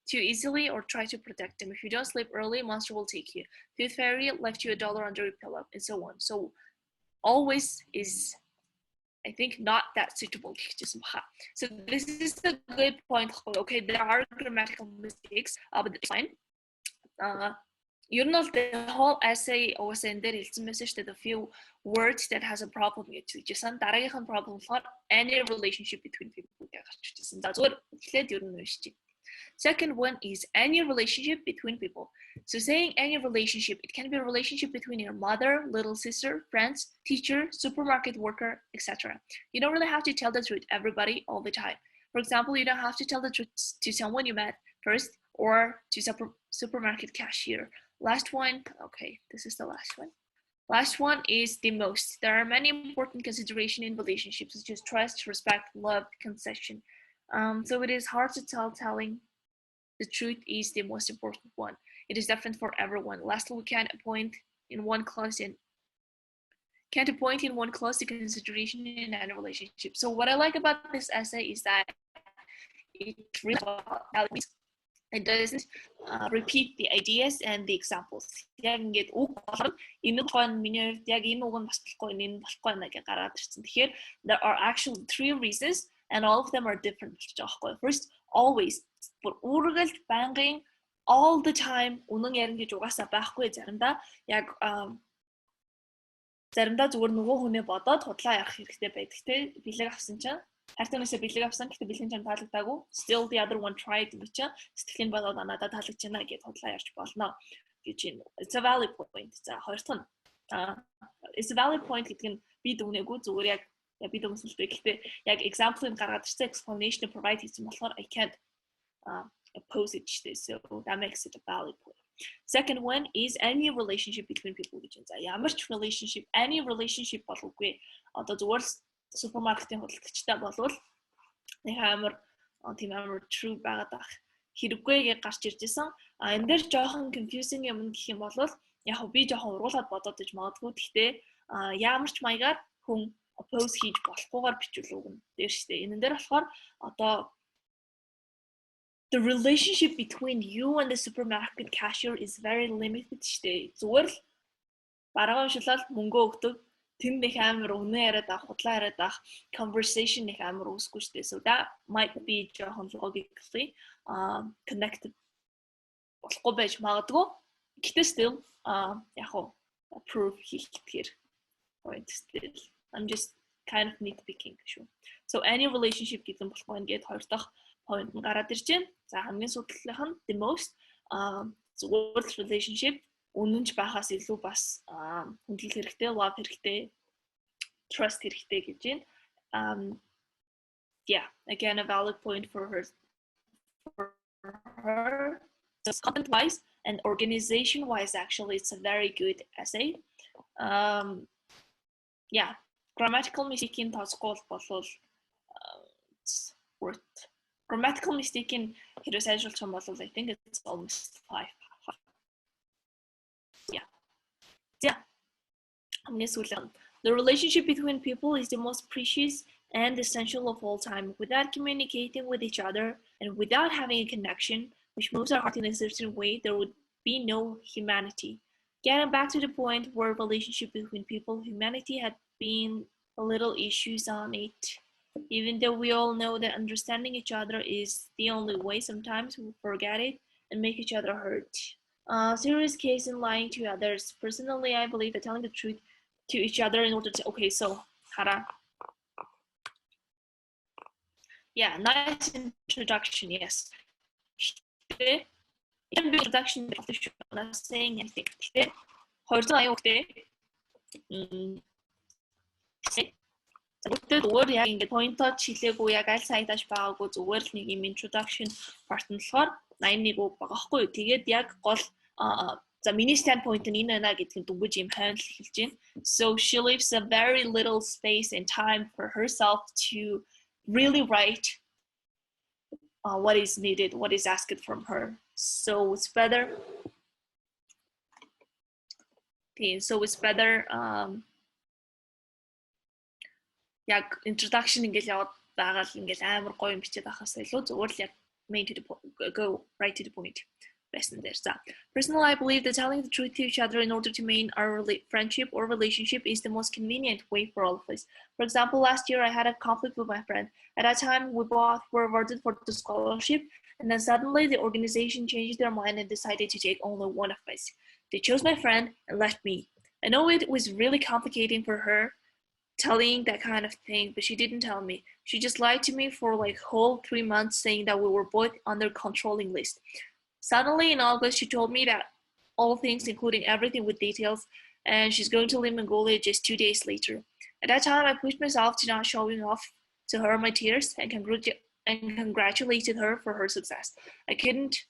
too easily or try to protect them. If you don't sleep early, a monster will take you. Tooth fairy left you $1 under your pillow, and so on. So always is, I think, not that suitable. So this is a good point. Okay, there are grammatical mistakes, but it's fine. You know, the whole essay was in there. It's message that a few words that has a problem. It's just a problem for any relationship between people. That's what. Second one is any relationship between people. So saying any relationship, it can be a relationship between your mother, little sister, friends, teacher, supermarket worker, etc. You don't really have to tell the truth everybody all the time. For example, you don't have to tell the truth to someone you met first or to supermarket cashier. Last one, okay, this is the last one. Last one is the most. There are many important considerations in relationships such as trust, respect, love, concession. So it is hard to tell telling the truth is the most important one. It is different for everyone. Lastly, we can't appoint in one clause the consideration in any relationship. So what I like about this essay is that it doesn't repeat the ideas and the examples. There are actually 3 reasons, and all of them are different. First, always. But all the time, заримдаа зүгээр нөгөө хүнээ бодоод худлаа ярих хэрэгтэй байдаг те бэлэг авсан чинь хайртайнасаа бэлэг авсан гэхдээ бэлгийн чинь таалагдаагүй still the other one tried гэж чинь сэтгэлийн бодоод надад таалагдчихна гэдээ худлаа ярьж болно гэж юм. It's a valid point. За хоёр дахь нь it's a valid point гэдэг нь би дүгнээгүй зүгээр яг би дүгнэсэлтэй гэхдээ яг example-ыг гаргаад ирсэн explanation provide хийсэн болохоор I can't oppose it. So that makes it a valid point. Second one is any relationship between people. Ямар ч relationship, any relationship боловгүй. Одоо зүгээр супермаркетын худалдагчтай болвол нэг амар true байгаад байх хэрэггүй гэж гарч ирж исэн. Энэ дээр жоохон confusing юм гэх юм бол яг би жоохон уруулаад бодоод иж магадгүй. Гэхдээ ямар ч маягаар хүн oppose хийж болохгүйгээр бичвэл үг нь дээр штэ. Энэ дээр болохоор одоо the relationship between you and the supermarket cashier is very limited. Зүгээр л бараа уншлал мөнгө өгдөг. Тэн нэг амар өнөө яриад авах, худлаа яриад авах conversation нэг амар үүсэхгүй шүү дээ. So that might be жоохон logically connected. Болохгүй байж магадгүй. Гэхдээ still яг хоо proof хийхээр point still. I'm just kind of nitpicking шүү. So any relationship гэдэг нь болохгүй ингээд хоёр дахь point нь гараад ирж байна. За хамгийн судлах нь the most зүгээр relationship үнэнч байхаас илүү бас хүндлэл хэрэгтэй, love хэрэгтэй, trust хэрэгтэй гэж байна. yeah, again, a valid point for her. So content-wise and organization-wise, actually, it's a very good essay. Yeah, grammatical mistake in тооцохгүй болвол it's worth. Grammatical mistake in heterosexual term model, I think it's almost 5. Yeah. The relationship between people is the most precious and essential of all time. Without communicating with each other and without having a connection, which moves our heart in a certain way, there would be no humanity. Getting back to the point where relationship between people, humanity had been a little issues on it. Even though we all know that understanding each other is the only way, sometimes we forget it and make each other hurt. Serious case in lying to others. Personally, I believe that telling the truth to each other in order to, okay, so Hara. Yeah, nice introduction, yes. It can be introduction of the show, not saying anything. Зүгээр өөр яг ингээд point-од шилээгүй яг аль сайтаж байгаагүй зүгээр л нэг юм introduction part нь болохоор 81 байгаа хгүй юу. Тэгээд яг гол за миний standpoint нь энэ байна гэдгийг дүгэж юм хайрлал хэлж байна. So she leaves a very little space and time for herself to really write what is needed, what is asked from her. So it's better. Okay, so it's better яг introduction ингээл яваад байгаа л ингээл амар гоё юм бичээд байхаас илүү зүгээр л яг main to the point, go right to the point. Personally, I believe that telling the truth to each other in order to maintain our friendship or relationship is the most convenient way for all of us. For example, last year I had a conflict with my friend. At that time, we both were awarded for the scholarship, and then suddenly the organization changed their mind and decided to take only one of us. They chose my friend and left me. I know it was really complicating for her telling that kind of thing, but she didn't tell me. She just lied to me for like whole 3 months, saying that we were both on their controlling list. Suddenly in August, she told me that all things, including everything with details, and she's going to leave Mongolia just 2 days later. At that time, I pushed myself to not showing off to her my tears and congratulated her for her success. I couldn't,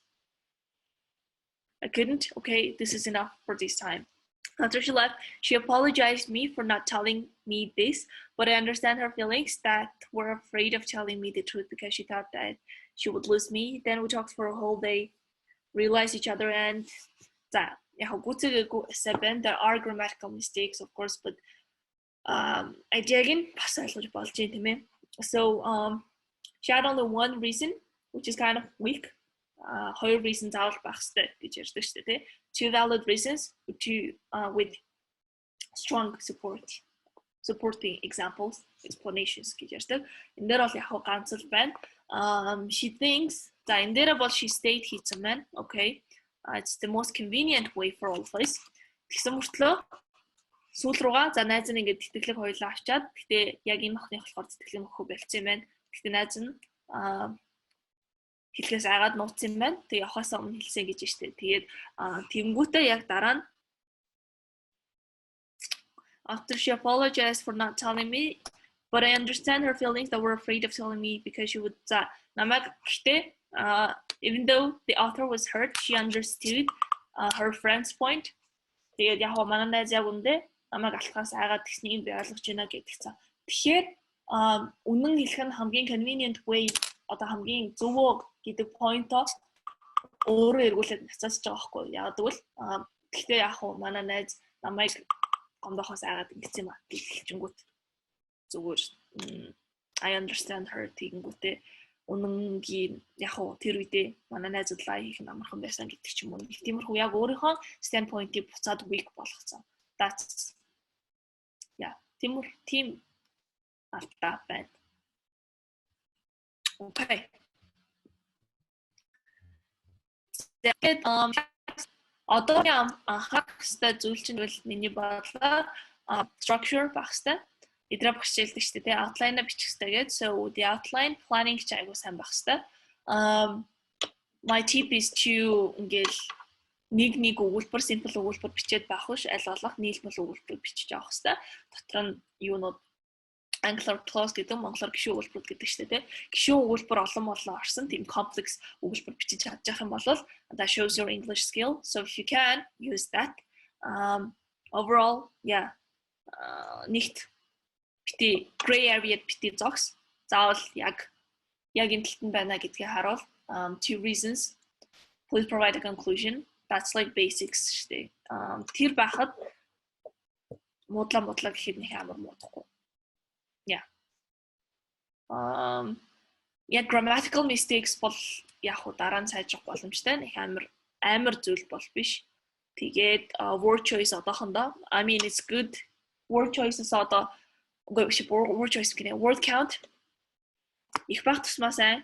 okay, this is enough for this time. After she left, she apologized me for not telling me this, but I understand her feelings that were afraid of telling me the truth because she thought that she would lose me. Then we talked for a whole day, realized each other, and that there are grammatical mistakes, of course, but so she had only one reason, which is kind of weak. Хоёр reasons out байх хэрэгтэй гэж ярьдаг шүү дээ. Two valid reasons with strong supporting examples, explanations гэж ярьдаг. Энэ дээр бол яг ганц л байна. She thinks за энэ дээр бол she state хийсэн байна. Okay. It's the most convenient way for all of us. Тэгсэн мөртлөө сүүл руугаа за найз нь ингээд тэтгэлэг хоёулаа авчаад гэтээ яг энэ махны болохоор тэтгэлэг өгөх болцсон юм байна. Гэтээ найз нь хэлхээс айгаад нууцсан юм байна. Тэгээ явахаас өмнө хэлсэн гэж штэ. Тэгээд тэнгүүтээ яг дараа нь after she apologized for not telling me, but I understand her feelings that were afraid of telling me because she would намайг гэтээ even though the author was hurt, she understood her friend's point. Тэгээд яг манай найз яг үндэ намайг алхахаас айгаад тэгснийг би ойлгож байна гэдэгцээ. Тэгэхээр үнэн хэлэх нь хамгийн convenient way, одоо хамгийн зөв гэдэг point-о өөрөө эргүүлээд нацаасч байгаа байхгүй яг тэгвэл гэхдээ яг манай найз намайг гомдохоос айгаад ингэсэн юм аа хэлчихэнгүүт зүгээр I understand her тэгэнгүүтээ үнэнгийн яг тэр үедээ манай найзлаа хийх нь амархан байсан гэдэг ч юм уу. Их тиймэрхүү яг өөрийнхөө standpoint-ийг буцаад weak болгоцсон. That's yeah, team алтаа байна. Okay. Тэгээд одоо анхаарах хэрэгтэй зүйл чинь бол миний бодлоор structure байх хэрэгтэй. Эдрээ багш хэлдэг шүү дээ. Outline-а бичих хэрэгтэй гэдэг. So the outline planning ч айгуу сайн байх хэрэгтэй. My tip is to ингээл нэг өгүүлбэр simple өгүүлбэр бичээд байх биш аль болох нийлмэл өгүүлбэр бичиж авах хэрэгтэй. Дотор нь юунууд Angular clause гэдэг монголоор гишүүн өгүүлбэрүүд гэдэг шүү дээ. Гишүүн өгүүлбэр олон орсон тийм complex өгүүлбэр бичиж чадчих юм бол that shows your English skill. So if you can use that. Overall, yeah. Nicht бити gray area бити зогс. Заавал яг энэ талд нь байна гэдгийг харуул. Two reasons. Please provide a conclusion. That's like basics шүү дээ. Тэр байхад муудлаа гэхэд нэг амар муудахгүй. Yeah. Yeah, grammatical mistakes бол яг уу дараа нь сайжрах боломжтой. Нэг амар зүйл бол биш. Тэгээд word choice одоохондоо I mean it's good. Word choices одоо word choice гэнэ word count их байх тусмаа сайн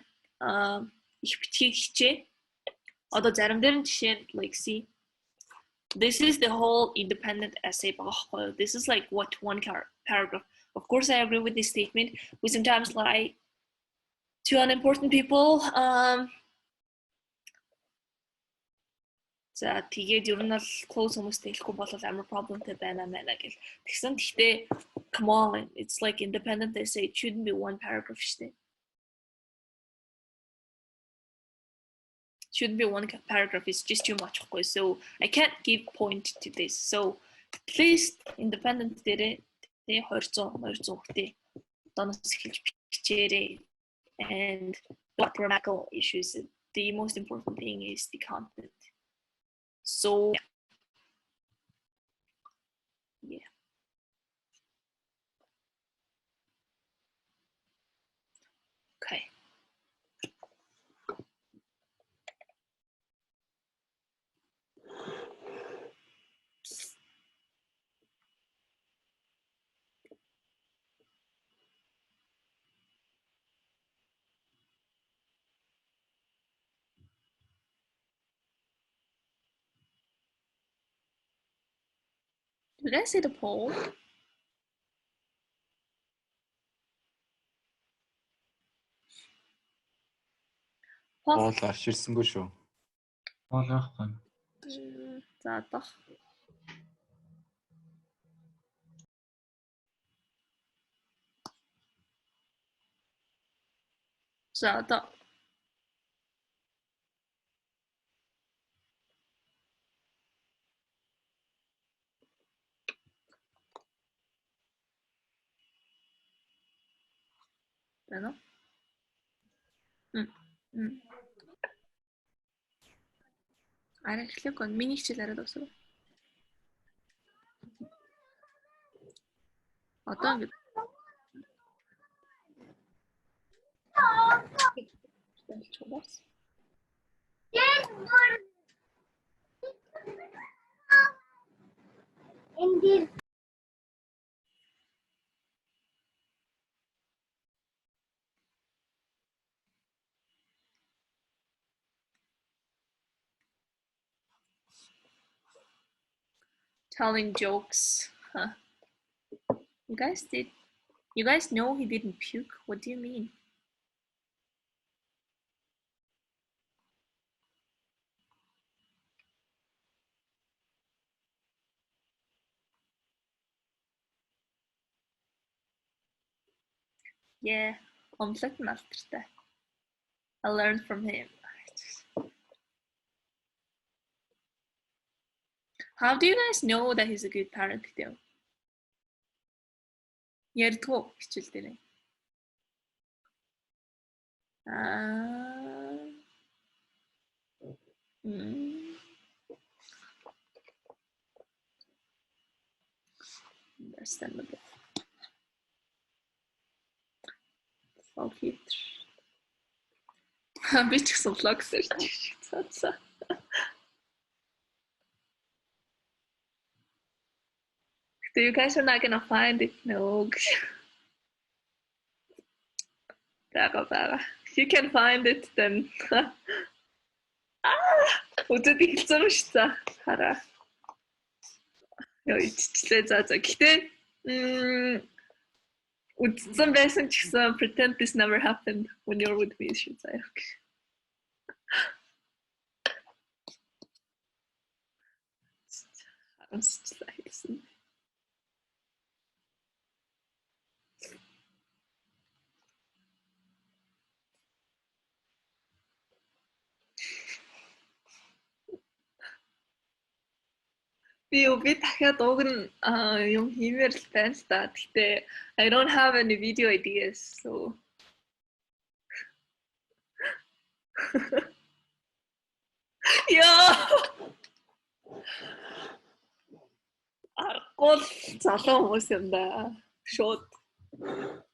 их бичгийг хичээ. Одоо зарим дээр нь жишээ нь like see this is the whole independent essay багхгүй. This is like what one paragraph. Of course, I agree with this statement. We sometimes lie to unimportant people. За тэгээд ер нь бол close хүмүүстэй хэлэхгүй бол амар problemтэй байна гэл. Тэгсэн гэхдээ come on, it's like independent essay. It shouldn't be one paragraph штэ. Shouldn't be one paragraph. It's just too much. So I can't give point to this. So at least independent did it. 200 хүнтэй доноос эхэлж бичээрэй. And what grammatical issues, the most important thing is the content. So yeah. Okay. Did I see the poll? Поол арчирсангүй шүү. Поол яахгүй. За одоо. За одоо. Ano? Арай эхлэх гон миний хичээл арай дуусав. Одоо ингэ. Indeed. Telling jokes. Huh. You guys know he didn't puke? What do you mean? Yeah, omelette master. I learned from him. How do you guys know that he's a good parent though? Ярьдгүй хичээл дээр. Understandable. Okay. Би ч гэсэн vlog search хийчихсэн. You guys are not gonna find it. No. If you can find it, then Өдөрт хэлсэн юм шүү дээ. Хараа. Яа иччлээ за. Гэтэ үдсэн байсан ч гэсэн pretend this never happened when you're with me шүү дээ. Би дахиад уг нь юм хиймээр л байна л та. Гэхдээ I don't have any video ideas. So Яа. Аргол залуу хүмүүс юм да. Шууд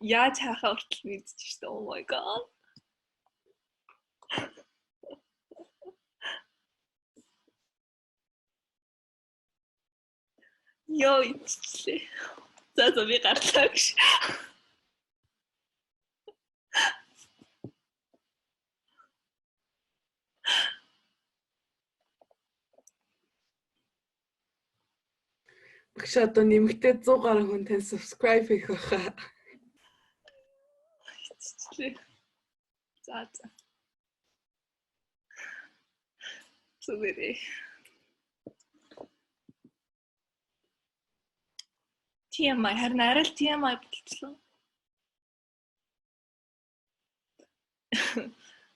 яаж хаахаа хүртэл мэдчих шүү дээ. Oh my god. Йоо ичлээ. За би гарлаа гэж. Багш одоо нэмэгдээ 100 гаруй хүн тань subscribe хийх байхаа. За. Зүгээрээ. TMI харин арай л TMI болчихлоо.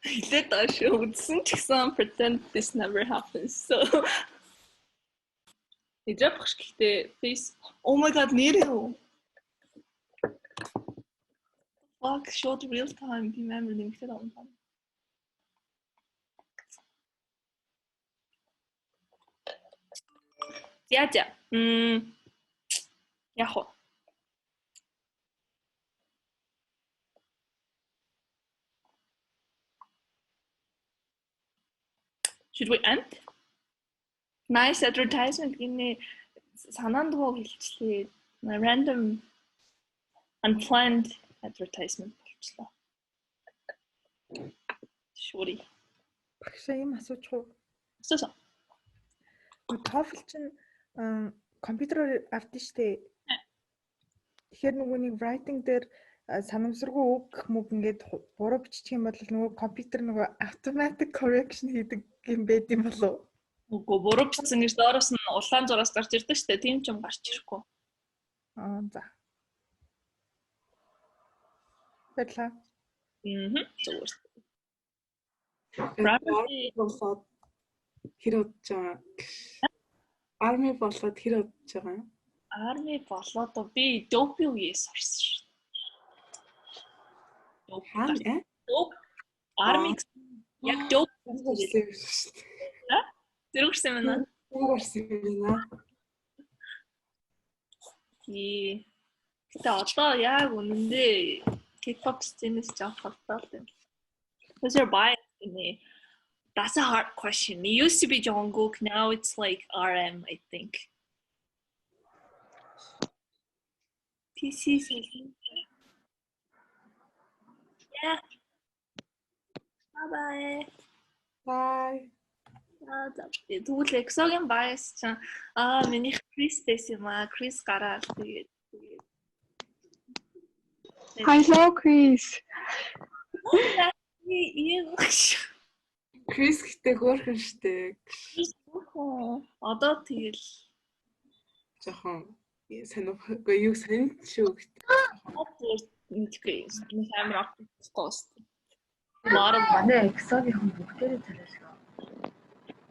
Илээд ааш үзсэн ч гэсэн pretend this never happens. So Идэвх гэхдээ face oh my god нэр юу? Fuck short real time remember нэмэгдээд байгаа юм. За. Яг уу. Should we end? Nice advertisement гинэ санаанд гоо хэлчихлээ. Random unplanned advertisement болчихлоо. Shuri. Багш юм асууж уу? Асуусан. TOEFL чинь компьютероор авдсан шүү дээ. Тэгэхээр нөгөө нэг writing дээр санамсаргүй үг гэх мэт ингээд буруу бичих юм бол нөгөө компьютер нөгөө automatic correction хийдэг юм байд юм болов уу? Үгүй буруу бичсэн гэж доороос нь улаан зураас гарч ирдэг шүү дээ. Тийм ч юм гарч ирэхгүй. За. Баярлалаа. Зүгээр. Болоод хэр удаж байгаа? Army болоод хэр удаж байгаа? Army болоод би dope үеэс орсон шүү. Dope. Army яг dope гэсэн шүү дээ. Зэрэгсэн мэнэ. Зэрэгсэн мэнэ. Гэтэ одоо яг үнэндээ K-pop сценээс жоох халтаалтай. Who's your bias in it? That's a hard question. It used to be Jungkook, now it's like RM, I think. TCC. Yeah. Bye-bye. Bye. Тэгвэл exogen bias чинь миний Chris дэс юм аа. Chris гараад тэгээд Hello Chris. Chris гэдэг хөөрхөн штэ. Одоо тэгэл жоохон санахгүй юу сайн шүү гэдэг. мэдгүй амар авчихсан. Маран манай эксогийн хүн бүгдээрээ царайшгаа.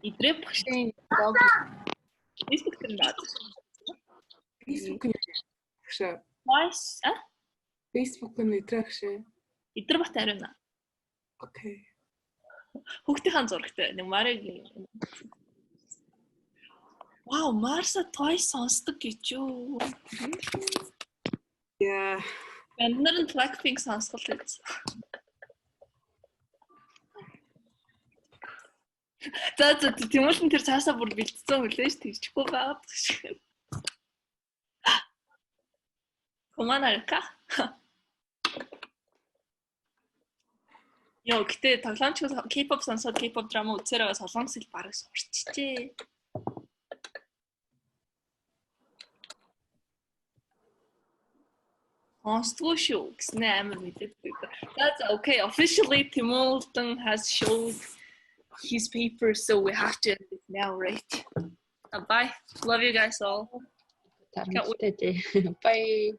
Идрээ багшийн Facebook дээр наад. Facebook-ийн багшаа. Voice Facebook-ын идрэгшээ. Идэр бат ариуна. Окей. Хүүхдийн зурагтай нэг Маригийн. Wow, Марса Toy сонсдог гэж юу? Яа. Банднер нь Blackpink сонсгол гэж. За Тимүүлэн тэр цаасаа бүр бэлдсэн хүлээж тийчихгүй байгаад гэж. Команарка. Яа, гэтээ тоглоомч K-pop сонсоод K-pop драма үзээрээ солонгос хэл бараг сурчжээ. Сонсдгүй шүү гэснэ амар мэдээгүй. That's okay. Officially Timolton has showed his paper, so we have to end it now, right? Bye. Love you guys all. Bye.